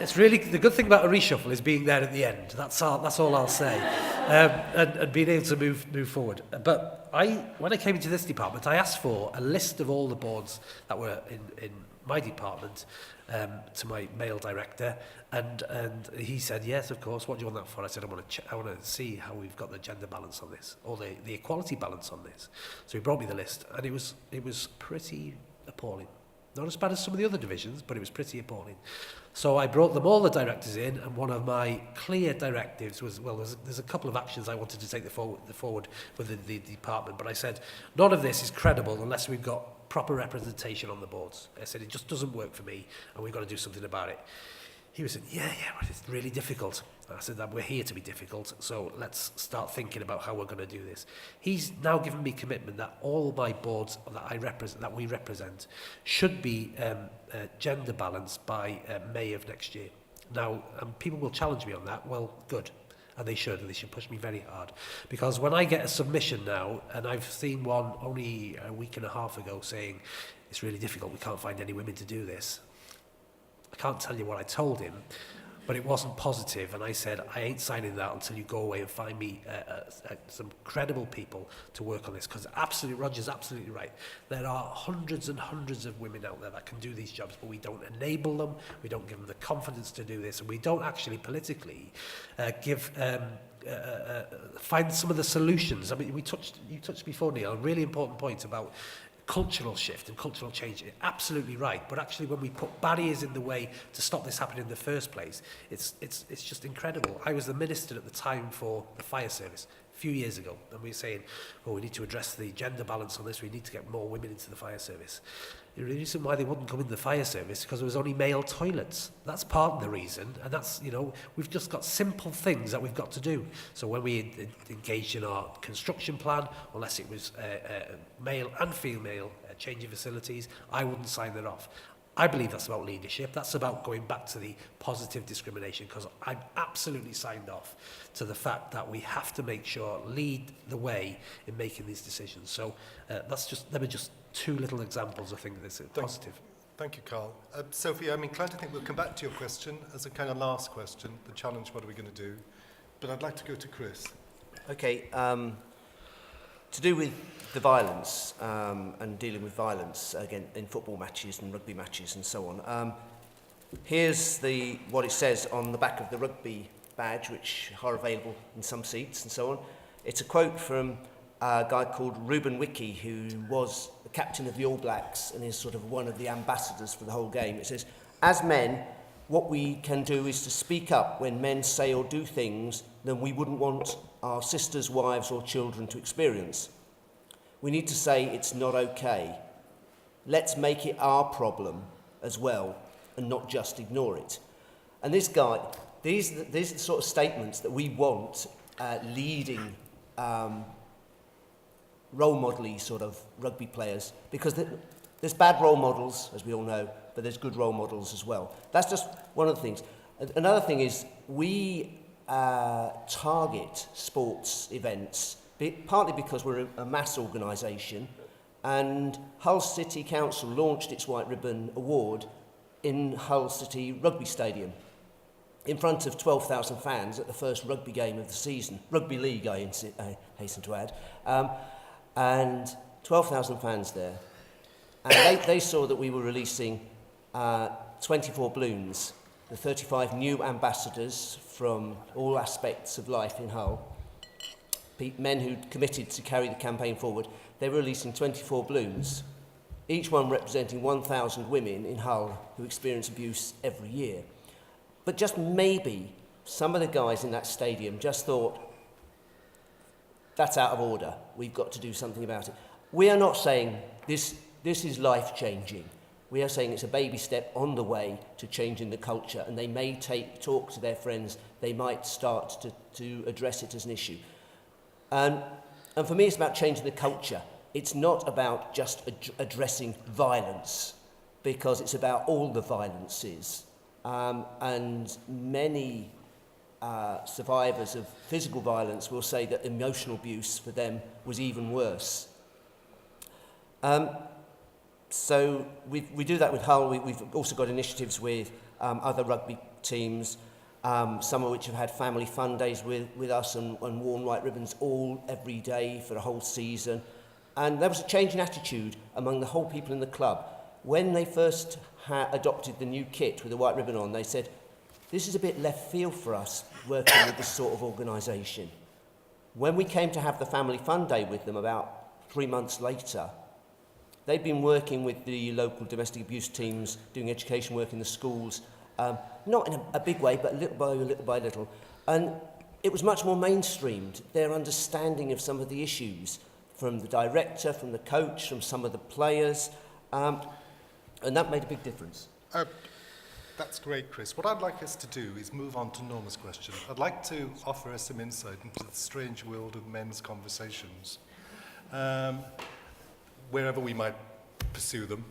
reshuffle is being there at the end. That's all I'll say, and being able to move forward. But when I came into this department, I asked for a list of all the boards that were in my department to my male director, and he said, yes, of course, what do you want that for? I said, I want to see how we've got the gender balance on this, or the equality balance on this. So he brought me the list, and it was pretty appalling. Not as bad as some of the other divisions, but it was pretty appalling. So I brought them all the directors in, and one of my clear directives was, well, there's a couple of actions I wanted to take forward with the department, but I said, none of this is credible unless we've got proper representation on the boards. I said, it just doesn't work for me, and we've got to do something about it. He was saying, yeah, but it's really difficult. I said that we're here to be difficult, so let's start thinking about how we're going to do this. He's now given me commitment that all my boards that we represent should be gender balanced by May of next year. Now, people will challenge me on that. Well, good. And they should push me very hard. Because when I get a submission now, and I've seen one only a week and a half ago saying, it's really difficult, we can't find any women to do this. I can't tell you what I told him, but it wasn't positive, and I said, I ain't signing that until you go away and find me some credible people to work on this, because Roger's absolutely right. There are hundreds and hundreds of women out there that can do these jobs, but we don't enable them, we don't give them the confidence to do this, and we don't actually politically give find some of the solutions. I mean, you touched before, Neil, a really important point about cultural shift and cultural change. You're absolutely right, but actually when we put barriers in the way to stop this happening in the first place, it's just incredible. I was the minister at the time for the fire service a few years ago, and we were saying, oh, we need to address the gender balance on this, we need to get more women into the fire service. The reason why they wouldn't come in the fire service is because there was only male toilets. That's part of the reason, and that's, you know, we've just got simple things that we've got to do. So when we engaged in our construction plan, unless it was male and female changing facilities, I wouldn't sign that off. I believe that's about leadership. That's about going back to the positive discrimination, because I'm absolutely signed off to the fact that we have to make sure, lead the way in making these decisions. So them are just two little examples, I think, that's positive. Thank you, Carl. Sophie, I'm inclined to think we'll come back to your question as a kind of last question, the challenge, what are we going to do? But I'd like to go to Chris. Okay, to do with the violence and dealing with violence, again, in football matches and rugby matches and so on. Here's what it says on the back of the rugby badge, which are available in some seats and so on. It's a quote from a guy called Ruben Wiki, who was the captain of the All Blacks and is sort of one of the ambassadors for the whole game. It says, as men, what we can do is to speak up when men say or do things that we wouldn't want our sisters, wives or children to experience. We need to say it's not okay. Let's make it our problem as well and not just ignore it. And this guy, these are the sort of statements that we want leading role model-y sort of rugby players, because there's bad role models, as we all know, but there's good role models as well. That's just one of the things. Another thing is we target sports events, partly because we're a mass organisation, and Hull City Council launched its White Ribbon Award in Hull City Rugby Stadium in front of 12,000 fans at the first rugby game of the season. Rugby League, I hasten to add. And 12,000 fans there. And they saw that we were releasing 24 balloons, the 35 new ambassadors from all aspects of life in Hull, men who'd committed to carry the campaign forward. They were releasing 24 balloons, each one representing 1,000 women in Hull who experience abuse every year. But just maybe some of the guys in that stadium just thought, that's out of order. We've got to do something about it. We are not saying this is life-changing. We are saying it's a baby step on the way to changing the culture, and they may talk to their friends. They might start to address it as an issue. And for me, it's about changing the culture. It's not about just addressing violence, because it's about all the violences. And many survivors of physical violence will say that emotional abuse for them was even worse. So we do that with Hull. We've also got initiatives with other rugby teams, some of which have had family fun days with us and worn white ribbons every day for a whole season. And there was a change in attitude among the whole people in the club. When they first adopted the new kit with the white ribbon on, they said, this is a bit left field for us, working with this sort of organisation. When we came to have the family fun day with them about 3 months later, they'd been working with the local domestic abuse teams, doing education work in the schools, not in a big way, but little by little. And it was much more mainstreamed, their understanding of some of the issues, from the director, from the coach, from some of the players, and that made a big difference. That's great, Chris. What I'd like us to do is move on to Norma's question. I'd like to offer us some insight into the strange world of men's conversations, wherever we might pursue them,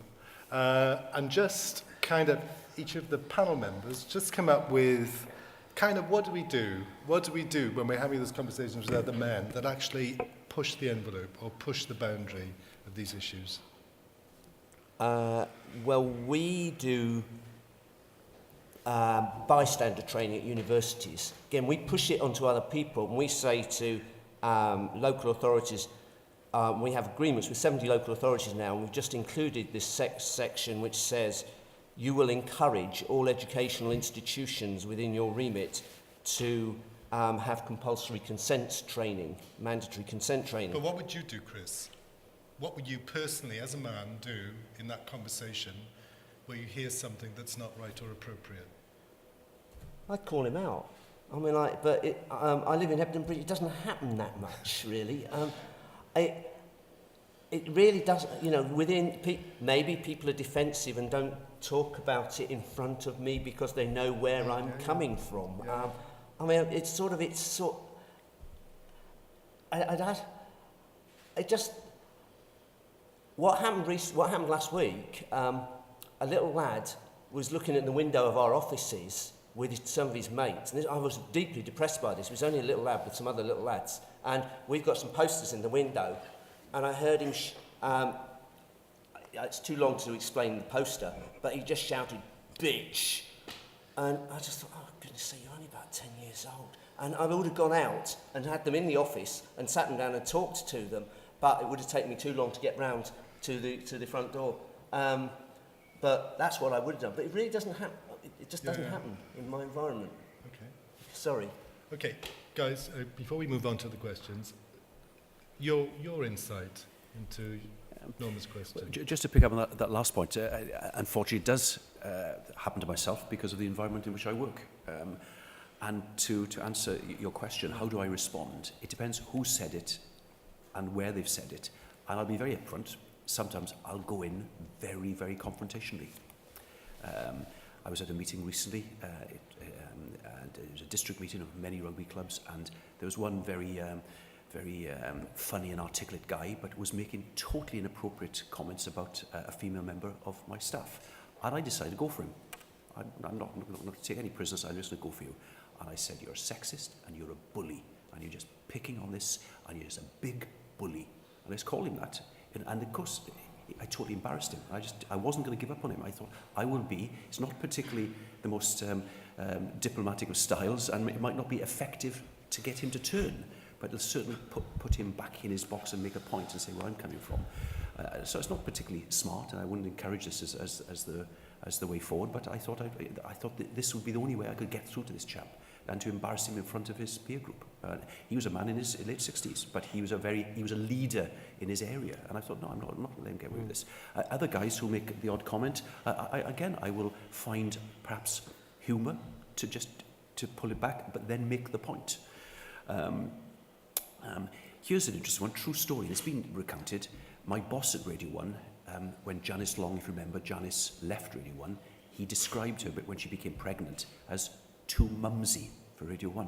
and just kind of each of the panel members just come up with kind of what do we do when we're having those conversations with other men that actually push the envelope or push the boundary of these issues? Well, we do bystander training at universities. Again, we push it onto other people, and we say to local authorities, we have agreements with 70 local authorities now, and we've just included this section which says you will encourage all educational institutions within your remit to have compulsory consent training, mandatory consent training. But what would you do, Chris? What would you personally, as a man, do in that conversation where you hear something that's not right or appropriate? I'd call him out. I mean, I live in Hebden Bridge. It doesn't happen that much, really. It really doesn't, you know, maybe people are defensive and don't talk about it in front of me because they know where I'm coming from. Yeah. I mean, what happened last week, a little lad was looking at the window of our offices with some of his mates, and I was deeply depressed by this. It was only a little lad with some other little lads, and we've got some posters in the window, and I heard him, it's too long to explain the poster, but he just shouted, "Bitch!" And I just thought, oh, goodness sake, you're only about 10 years old. And I would have gone out and had them in the office and sat them down and talked to them, but it would have taken me too long to get round to the front door. But that's what I would have done. But it really doesn't happen. It just doesn't happen in my environment. Okay. Sorry. Okay, guys, before we move on to the questions, your insight into Norma's question. Just to pick up on that last point, unfortunately it does happen to myself because of the environment in which I work. And to answer your question, how do I respond? It depends who said it and where they've said it. And I'll be very upfront. Sometimes I'll go in very, very confrontationally. I was at a meeting recently, and it was a district meeting of many rugby clubs, and there was one very funny and articulate guy, but was making totally inappropriate comments about a female member of my staff. And I decided to go for him. I'm not going to take any prisoners, I'm just going to go for you. And I said, you're a sexist and you're a bully, and you're just picking on this, and you're just a big bully. And I just called him that. And of course, I totally embarrassed him. I wasn't going to give up on him. I thought, I will be. It's not particularly the most diplomatic of styles, and it might not be effective to get him to turn, but it'll certainly put him back in his box and make a point and say where I'm coming from. So it's not particularly smart, and I wouldn't encourage this as the way forward, but I thought that this would be the only way I could get through to this chap, and to embarrass him in front of his peer group. He was a man in his late 60s, but he was a leader in his area, and I thought, no, I'm not going to let him get away with this. Other guys who make the odd comment, I will find perhaps humour to pull it back, but then make the point. Here's an interesting one, true story. It's been recounted. My boss at Radio 1, when Janice Long, if you remember, Janice left Radio 1, he described her, but when she became pregnant, as too mumsy for Radio 1.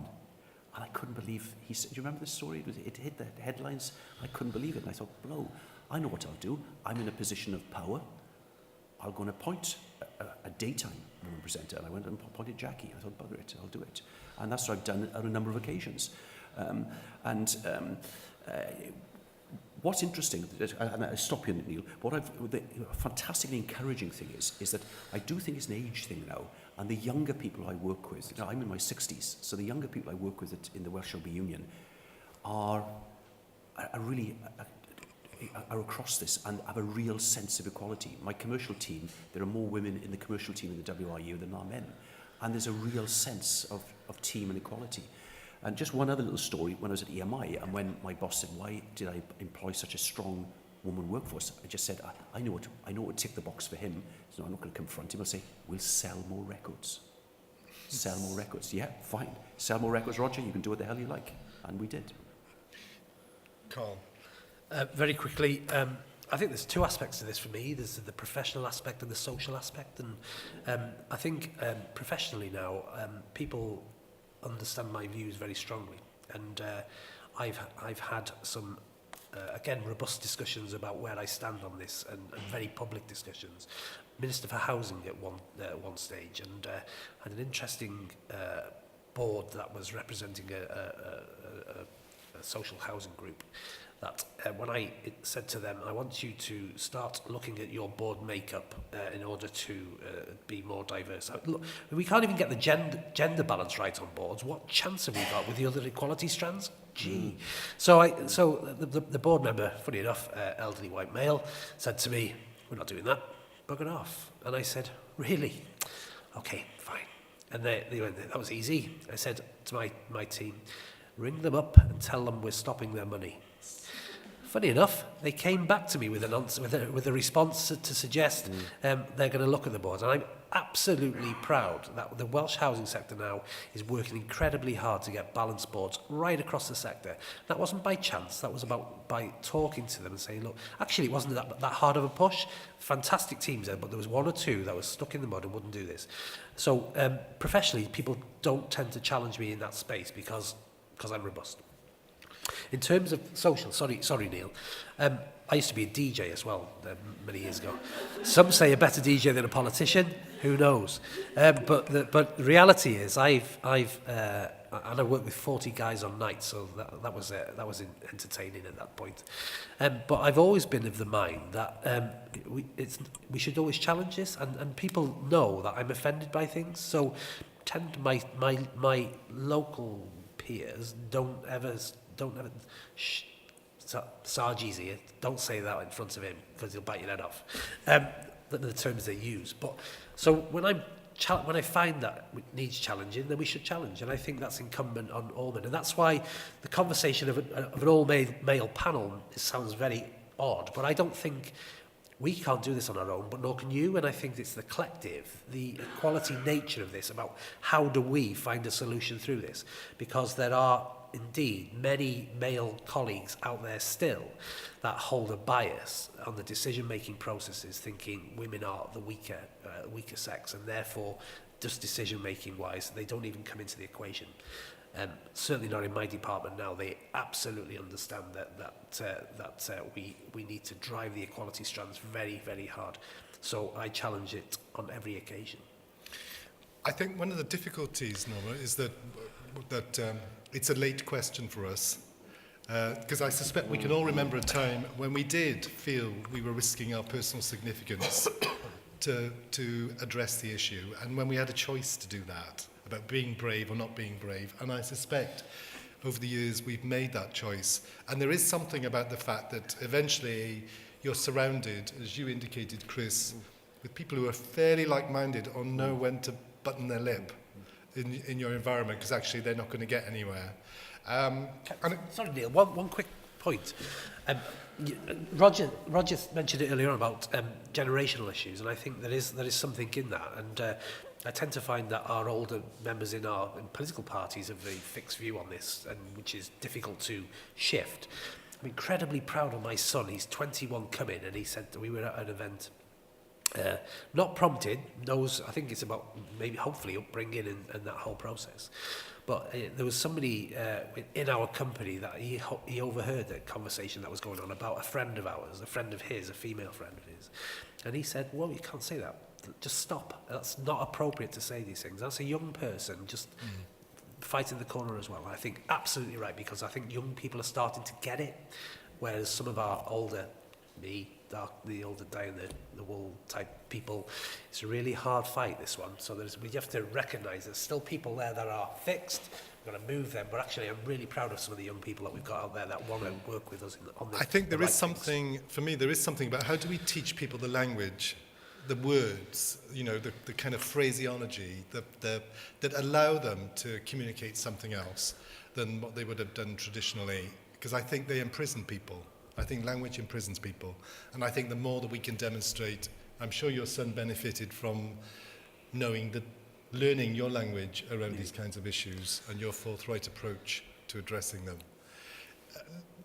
And I couldn't believe, he said, do you remember this story? It hit the headlines. I couldn't believe it. And I thought, blow, I know what I'll do. I'm in a position of power. I'll go and appoint a daytime woman presenter. And I went and appointed Jackie. I thought, bugger it, I'll do it. And that's what I've done on a number of occasions. What's interesting, and I stop you, Neil, the fantastically encouraging thing is that I do think it's an age thing now, and the younger people I work with, now I'm in my 60s, so the younger people I work with in the Welsh Rugby Union are really across this and have a real sense of equality. My commercial team, there are more women in the commercial team in the WRU than are men, and there's a real sense of team and equality. And just one other little story, when I was at EMI, and when my boss said, why did I employ such a strong woman workforce? I just said, I know what would tick the box for him, so I'm not going to confront him. I'll say, we'll sell more records. Sell more records. Yeah, fine. Sell more records, Roger, you can do what the hell you like. And we did. Carl. Very quickly, I think there's two aspects to this for me. There's the professional aspect and the social aspect. And I think professionally now, people understand my views very strongly, and I've had some again robust discussions about where I stand on this, and very public discussions. Minister for Housing at one stage, and had an interesting board that was representing a social housing group. That when I said to them, I want you to start looking at your board makeup in order to be more diverse. Look, we can't even get the gender balance right on boards. What chance have we got with the other equality strands? Gee. So the board member, funny enough, elderly white male, said to me, we're not doing that, bugger off. And I said, really? Okay, fine. And they went, that was easy. I said to my team, ring them up and tell them we're stopping their money. Funny enough, they came back to me with an answer, with a response to suggest they're going to look at the boards. And I'm absolutely proud that the Welsh housing sector now is working incredibly hard to get balanced boards right across the sector. That wasn't by chance. That was by talking to them and saying, look, actually it wasn't that hard of a push. Fantastic teams there, but there was one or two that was stuck in the mud and wouldn't do this. So professionally, people don't tend to challenge me in that space because I'm robust. In terms of social, sorry Neil, I used to be a DJ as well many years ago. Some say a better DJ than a politician, who knows? But the reality is and I worked with 40 guys on nights, so that was entertaining at that point. But I've always been of the mind that we should always challenge this, and people know that I'm offended by things. So my local peers don't ever Sarge easy, don't say that in front of him because he'll bite your head off. The terms they use. But so when I find that it needs challenging, then we should challenge, and I think that's incumbent on all men. And that's why the conversation of an all-male panel sounds very odd, but I don't think we can't do this on our own, but nor can you. And I think it's the collective, the equality nature of this, about how do we find a solution through this, because there are indeed many male colleagues out there still that hold a bias on the decision-making processes, thinking women are the weaker sex, and therefore just decision-making wise they don't even come into the equation. Certainly not in my department now. They absolutely understand that we need to drive the equality strands very, very hard. So I challenge it on every occasion. I think one of the difficulties, Norma, is that it's a late question for us, because I suspect we can all remember a time when we did feel we were risking our personal significance to address the issue, and when we had a choice to do that, about being brave or not being brave. And I suspect over the years we've made that choice. And there is something about the fact that eventually you're surrounded, as you indicated, Chris, with people who are fairly like-minded or know when to button their lip in your environment, because actually they're not going to get anywhere. Sorry, Neil, one quick point. Roger mentioned it earlier on about generational issues, and I think there is something in that. And I tend to find that our older members in political parties have a fixed view on this, and which is difficult to shift. I'm incredibly proud of my son. He's 21 coming, and he said that we were at an event, not prompted, knows, I think it's about maybe hopefully upbringing and that whole process. But there was somebody in our company that he overheard a conversation that was going on about a friend of ours, a friend of his, a female friend of his. And he said, well, you can't say that. Just stop. That's not appropriate to say these things. That's a young person just fighting the corner as well. I think absolutely right, because I think young people are starting to get it, whereas some of our older, the older die-in-the-wool type people, it's a really hard fight, this one. So we have to recognise there's still people there that are fixed. We've got to move them, but actually I'm really proud of some of the young people that we've got out there that want to work with us on this. I think there is something, for me, there is something about how do we teach people the language, the words, you know, the kind of phraseology that allow them to communicate something else than what they would have done traditionally. Because I think they imprison people. I think language imprisons people. And I think the more that we can demonstrate, I'm sure your son benefited from knowing that, learning your language around these kinds of issues and your forthright approach to addressing them.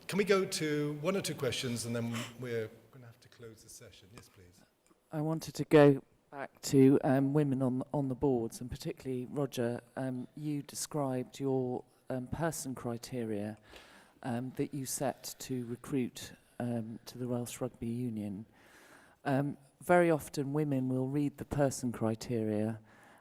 Can we go to one or two questions and then we're going to have to close the session? Yes, please. I wanted to go back to women on the boards, and particularly, Roger, you described your person criteria that you set to recruit to the Welsh Rugby Union. Very often women will read the person criteria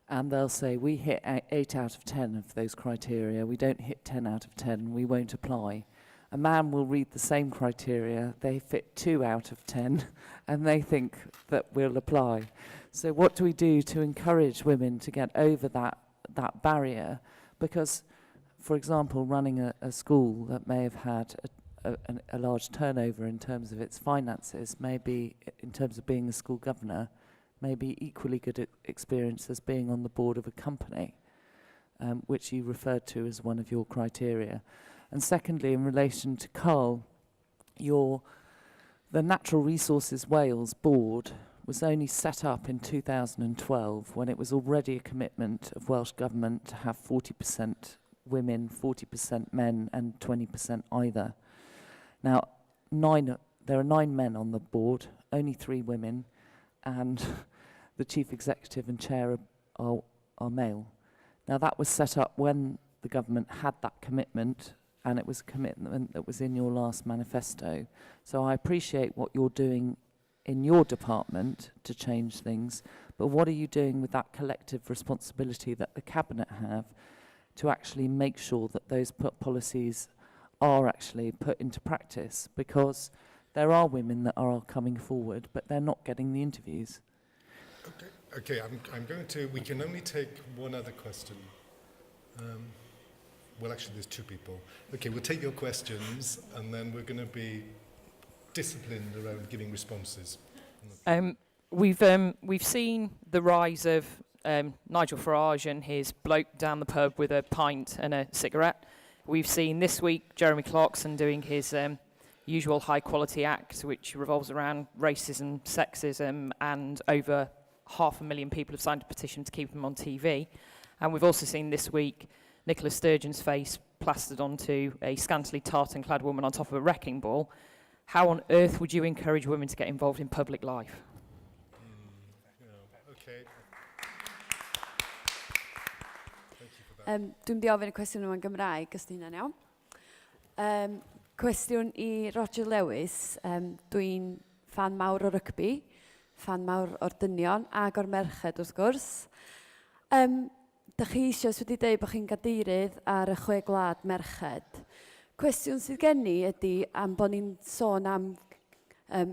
and they'll say, we hit 8 out of 10 of those criteria, we don't hit 10 out of 10, we won't apply. A man will read the same criteria, they fit 2 out of 10, and they think that we'll apply. So what do we do to encourage women to get over that barrier? Because, for example, running a school that may have had a large turnover in terms of its finances, maybe in terms of being a school governor, maybe equally good experience as being on the board of a company, which you referred to as one of your criteria. And secondly, in relation to Carl, the Natural Resources Wales board was only set up in 2012 when it was already a commitment of Welsh Government to have 40% women, 40% men and 20% either. Now, there are 9 men on the board, only 3 women, and the chief executive and chair are male. Now, that was set up when the government had that commitment, and it was a commitment that was in your last manifesto. So I appreciate what you're doing in your department to change things, but what are you doing with that collective responsibility that the Cabinet have to actually make sure that those policies are actually put into practice? Because there are women that are coming forward, but they're not getting the interviews. Okay, I'm going to, we can only take one other question. Well, actually, there's 2 people. Okay, we'll take your questions, and then we're going to be disciplined around giving responses. We've seen the rise of Nigel Farage and his bloke down the pub with a pint and a cigarette. We've seen this week Jeremy Clarkson doing his usual high-quality act, which revolves around racism, sexism, and over 500,000 people have signed a petition to keep him on TV. And we've also seen this week Nicola Sturgeon's face plastered onto a scantily tartan-clad woman on top of a wrecking ball. How on earth would you encourage women to get involved in public life? Okay. Dwi'n mynd i ofyn y cwestiwn yma'n Gymraeg, os di hynna'n iawn. Cwestiwn i Roger Lewis. Dwi'n fan mawr o rygbi, fan mawr o'r dynion ac o'r merched wrth gwrs. Dych chi eisiau wedi dweud bod chi'n gadeirydd ar y 6 gwlad merched. Cwestiwn sydd gen i ydy am bod ni'n sôn am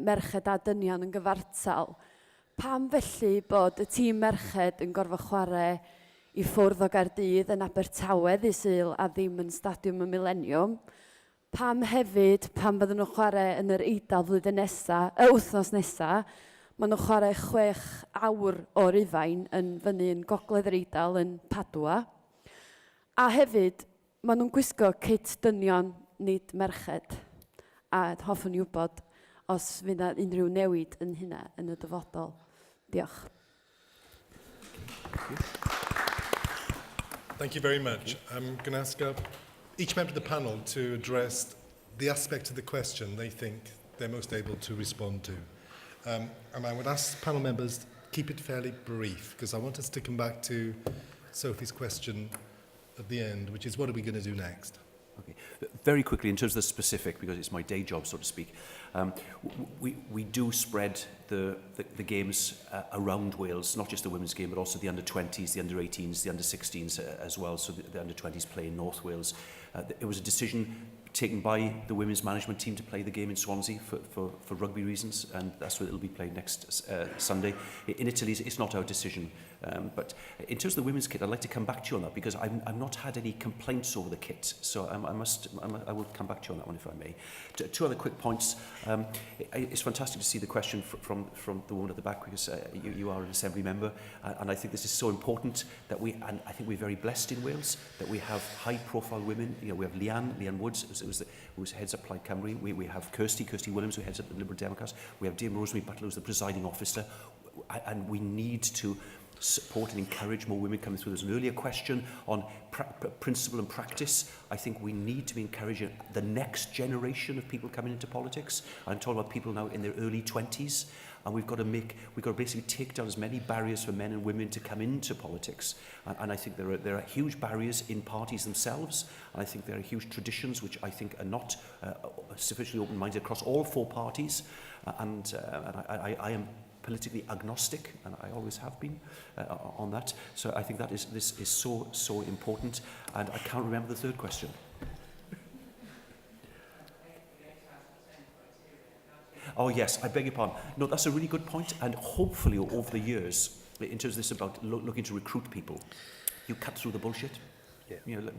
merched a dynion yn gyfartal. Pam felly bod y tîm merched yn gorfod chwarae i ffwrdd o Gaerdydd yn Abertawe ddydd Sul a ddim yn Stadiwm y Millennium? Pam hefyd, pam bydden nhw'n chwarae yn yr Eidal flwyddyn nesa, wythnos nesa, maen nhw'n chwarae 6 awr o Rufain yn fyny yn gogledd yr Eidal yn Padwa. A hefyd, maen nhw'n gwisgo kit dynion, nid merched. A hoffwn i wybod os fydd yna unrhyw newid yn hynna yn y dyfodol. Diolch. Thank you very much. I'm going to ask each member of the panel to address the aspect of the question they think they're most able to respond to. And I would ask panel members, keep it fairly brief, because I want us to come back to Sophie's question at the end, which is what are we going to do next? Okay. Very quickly, in terms of the specific, because it's my day job, so to speak, we do spread the games around Wales, not just the women's game, but also the under-20s, the under-18s, the under-16s as well, so the under-20s play in North Wales. It was a decision taken by the women's management team to play the game in Swansea for rugby reasons, and that's where it'll be played next Sunday. In Italy, it's not our decision. But in terms of the women's kit, I'd like to come back to you on that, because I've not had any complaints over the kit, so I will come back to you on that one if I may. 2 other quick points. It's fantastic to see the question from the woman at the back, because you are an Assembly member, and I think this is so important that and I think we're very blessed in Wales that we have high-profile women. You know, we have Leanne Woods, who heads up Plaid Cymru. We have Kirsty Williams, who heads up the Liberal Democrats. We have Dynion Rosemary Butler, who's the presiding officer, and we need to support and encourage more women coming through. There's an earlier question on principle and practice. I think we need to be encouraging the next generation of people coming into politics. I'm talking about people now in their early 20s, and we've got to basically take down as many barriers for men and women to come into politics. And I think there are huge barriers in parties themselves, and I think there are huge traditions which I think are not sufficiently open-minded across all 4 parties. And I am politically agnostic, and I always have been on that. So I think this is so important, and I can't remember the third question. Oh yes, I beg your pardon. No, that's a really good point, and hopefully over the years, in terms of this about looking to recruit people, you cut through the bullshit. Yeah. You know,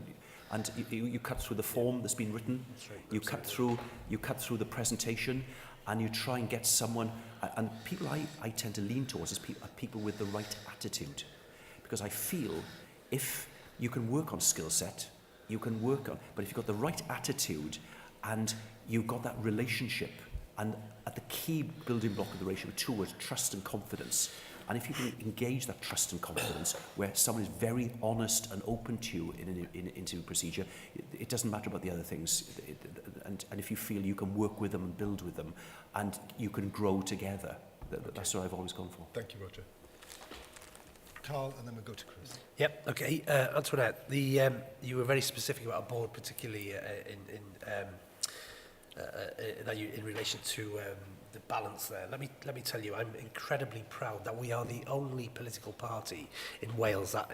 and you cut through the form that's been written. Right, you cut through the presentation, and you try and get someone, and people I tend to lean towards is people with the right attitude. Because I feel if you can work on skill set, you can work on, but if you've got the right attitude and you've got that relationship, and at the key building block of the ratio 2 was trust and confidence. And if you can engage that trust and confidence, where someone is very honest and open to you in an interview procedure, it doesn't matter about the other things. And if you feel you can work with them and build with them, and you can grow together, that's what I've always gone for. Thank you, Roger. Carl, and then we'll go to Chris. Yep, okay. Antoinette, you were very specific about a board, particularly in relation to the balance there. Let me tell you, I'm incredibly proud that we are the only political party in Wales that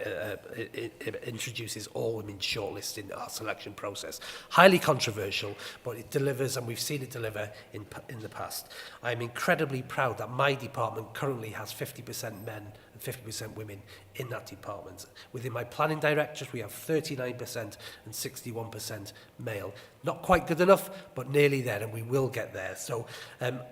it introduces all women shortlist in our selection process. Highly controversial, but it delivers, and we've seen it deliver in the past. I'm incredibly proud that my department currently has 50% men and 50% women in that department. Within my planning directorate, we have 39% and 61% male. Not quite good enough, but nearly there, and we will get there. So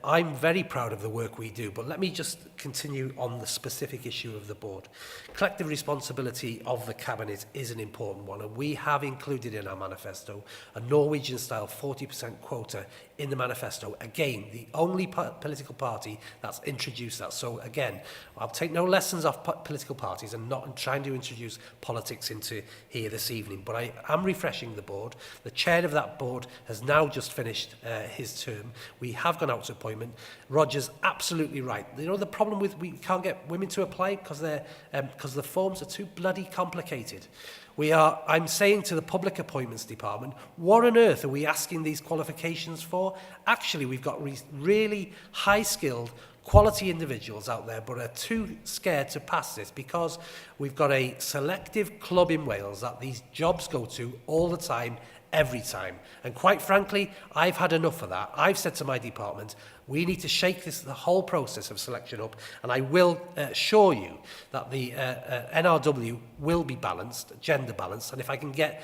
I'm very proud of the work we do, but let me just continue on the specific issue of the board. Collective responsibility of the Cabinet is an important one, and we have included in our manifesto a Norwegian-style 40% quota in the manifesto. Again, the only political party that's introduced that. So again, I'll take no lessons off political parties and not trying to introduce politics into here this evening, but I am refreshing the board. The chair of that board has now just finished his term. We have gone out to appointment. Roger's absolutely right. You know the problem with we can't get women to apply because the forms are too bloody complicated. I'm saying to the Public Appointments Department, what on earth are we asking these qualifications for? Actually, we've got really high-skilled, quality individuals out there, but are too scared to pass this because we've got a selective club in Wales that these jobs go to all the time, every time. And quite frankly, I've had enough of that. I've said to my department, we need to shake the whole process of selection up, and I will assure you that the NRW will be balanced, gender balanced, and if I can get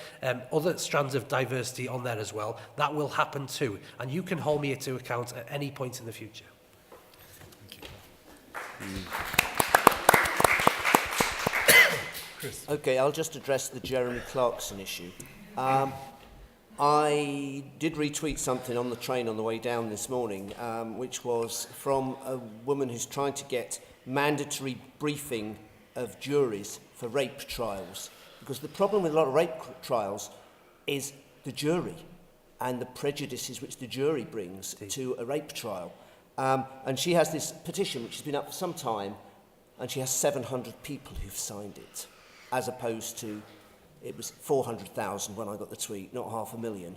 other strands of diversity on there as well, that will happen too. And you can hold me to account at any point in the future. Chris. Okay, I'll just address the Jeremy Clarkson issue. I did retweet something on the train on the way down this morning, which was from a woman who's trying to get mandatory briefing of juries for rape trials. Because the problem with a lot of rape trials is the jury and the prejudices which the jury brings to a rape trial. And she has this petition which has been up for some time, and she has 700 people who've signed it, as opposed to, it was 400,000 when I got the tweet, not 500,000.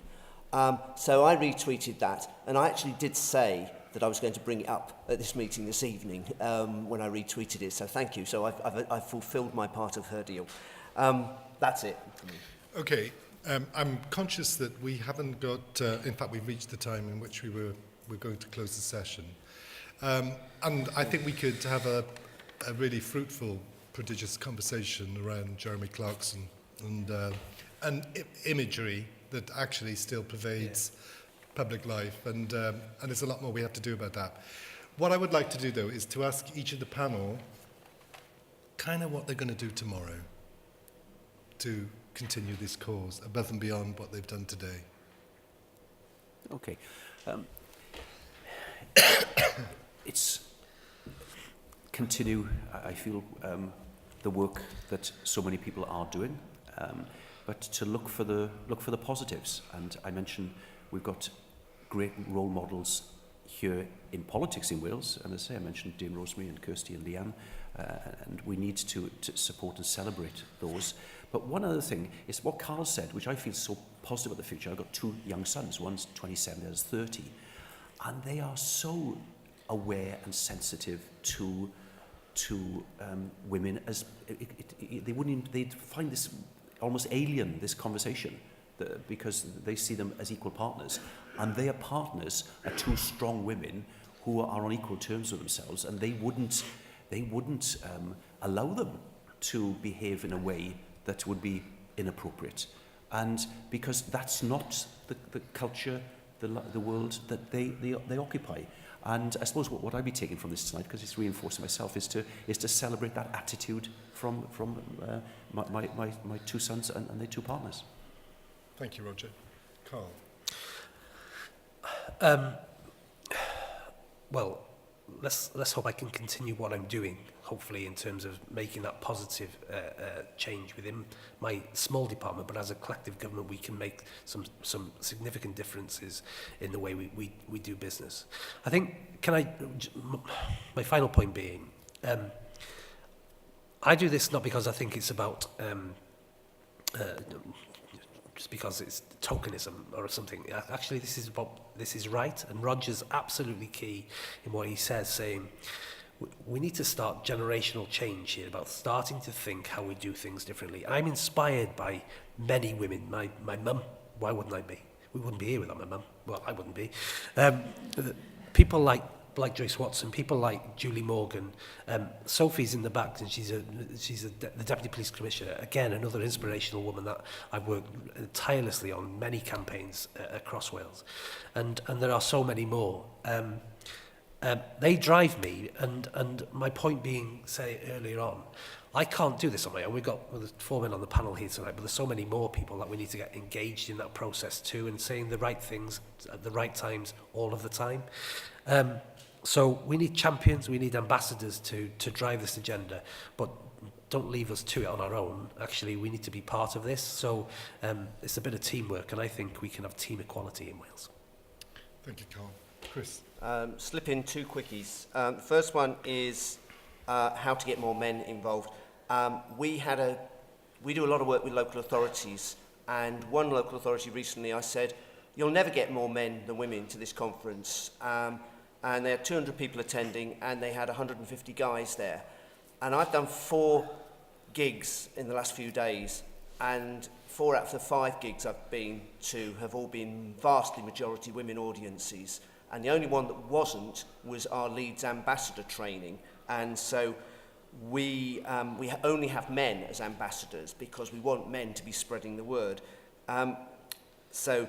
So I retweeted that, and I actually did say that I was going to bring it up at this meeting this evening when I retweeted it, so thank you. So I've fulfilled my part of her deal. That's it for me. Okay, I'm conscious that we haven't got, in fact we've reached the time in which we're going to close the session. And I think we could have a really fruitful, prodigious conversation around Jeremy Clarkson and imagery that actually still pervades public life, and there's a lot more we have to do about that. What I would like to do, though, is to ask each of the panel kind of what they're going to do tomorrow to continue this cause, above and beyond what they've done today. Okay. It's continue, I feel, the work that so many people are doing, but to look for the positives. And I mentioned we've got great role models here in politics in Wales, and as I say, I mentioned Dame Rosemary and Kirsty and Leanne, and we need to support and celebrate those. But one other thing is what Carl said, which I feel so positive about the future. I've got two young sons, one's 27, the other's 30, and they are so aware and sensitive to women, as they'd find this almost alien, this conversation, because they see them as equal partners, and their partners are two strong women who are on equal terms with themselves, and they wouldn't allow them to behave in a way that would be inappropriate, and because that's not the culture, the world that they occupy. And I suppose what I'd be taking from this tonight, because it's reinforcing myself, is to celebrate that attitude from my two sons and their two partners. Thank you, Roger. Carl. Well, let's hope I can continue what I'm doing, hopefully, in terms of making that positive change within my small department, but as a collective government we can make some significant differences in the way we do business. I think, my final point being, I do this not because I think it's about just because it's tokenism or something. Actually, this is right, and Roger's absolutely key in what he says, saying we need to start generational change here, about starting to think how we do things differently. I'm inspired by many women. My mum, why wouldn't I be? We wouldn't be here without my mum. Well, I wouldn't be. People like Joyce Watson, people like Julie Morgan. Sophie's in the back, and she's the Deputy Police Commissioner. Again, another inspirational woman that I've worked tirelessly on many campaigns across Wales. And there are so many more. They drive me, and my point being, say earlier on, I can't do this on my own. There's 4 men on the panel here tonight, but there's so many more people that we need to get engaged in that process too, and saying the right things at the right times all of the time. So we need champions, we need ambassadors to drive this agenda, but don't leave us to it on our own. Actually, we need to be part of this. So it's a bit of teamwork, and I think we can have team equality in Wales. Thank you, Carl. Chris. Slip in 2 quickies. The first one is how to get more men involved. We do a lot of work with local authorities, and one local authority recently, I said, you'll never get more men than women to this conference. And they had 200 people attending, and they had 150 guys there. And I've done 4 gigs in the last few days, and 4 out of the 5 gigs I've been to have all been vastly majority women audiences. And the only one that wasn't was our Leeds ambassador training. And so we only have men as ambassadors because we want men to be spreading the word. So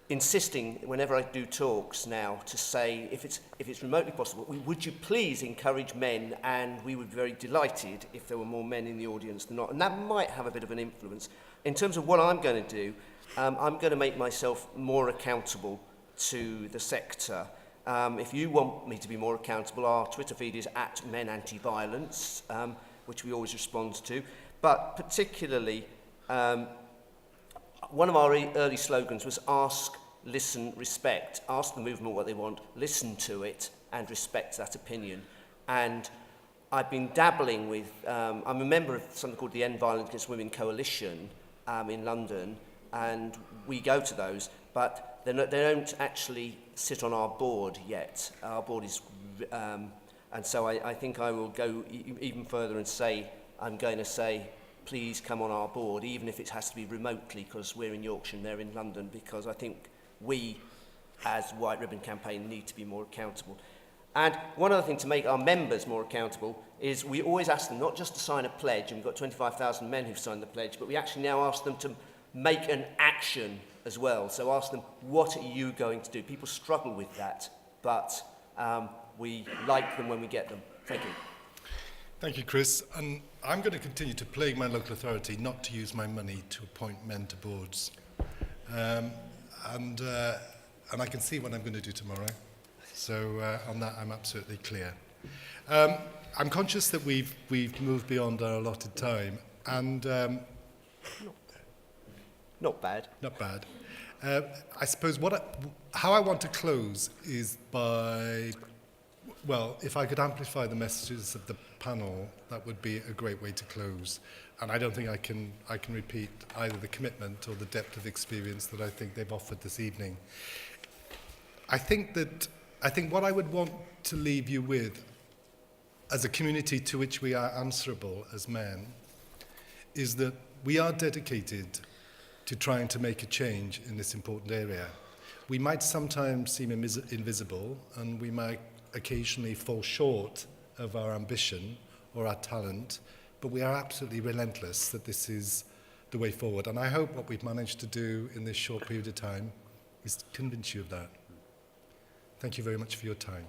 insisting whenever I do talks now to say, if it's remotely possible, would you please encourage men, and we would be very delighted if there were more men in the audience than not. And that might have a bit of an influence. In terms of what I'm going to do, I'm going to make myself more accountable to the sector. If you want me to be more accountable, our Twitter feed is @menantiviolence, which we always respond to. But particularly, one of our early slogans was ask, listen, respect. Ask the movement what they want, listen to it, and respect that opinion. And I've been dabbling with, I'm a member of something called the End Violence Against Women Coalition in London, and we go to those, but they don't actually sit on our board yet. Our board is, and so I think I will go even further and say, I'm going to say, please come on our board, even if it has to be remotely, because we're in Yorkshire and they're in London, because I think we, as White Ribbon Campaign, need to be more accountable. And one other thing to make our members more accountable is we always ask them not just to sign a pledge, and we've got 25,000 men who've signed the pledge, but we actually now ask them to make an action as well. So ask them, what are you going to do? People struggle with that, but we like them when we get them. Thank you. Thank you, Chris. And I'm going to continue to plague my local authority not to use my money to appoint men to boards. And I can see what I'm going to do tomorrow. So on that, I'm absolutely clear. I'm conscious that we've moved beyond our allotted time. And not bad. Not bad. I suppose how I want to close is by, well, if I could amplify the messages of the panel, that would be a great way to close. And I don't think I can repeat either the commitment or the depth of experience that I think they've offered this evening. I think what I would want to leave you with, as a community to which we are answerable as men, is that we are dedicated to trying to make a change in this important area. We might sometimes seem invisible, and we might occasionally fall short of our ambition or our talent, but we are absolutely relentless that this is the way forward. And I hope what we've managed to do in this short period of time is to convince you of that. Thank you very much for your time.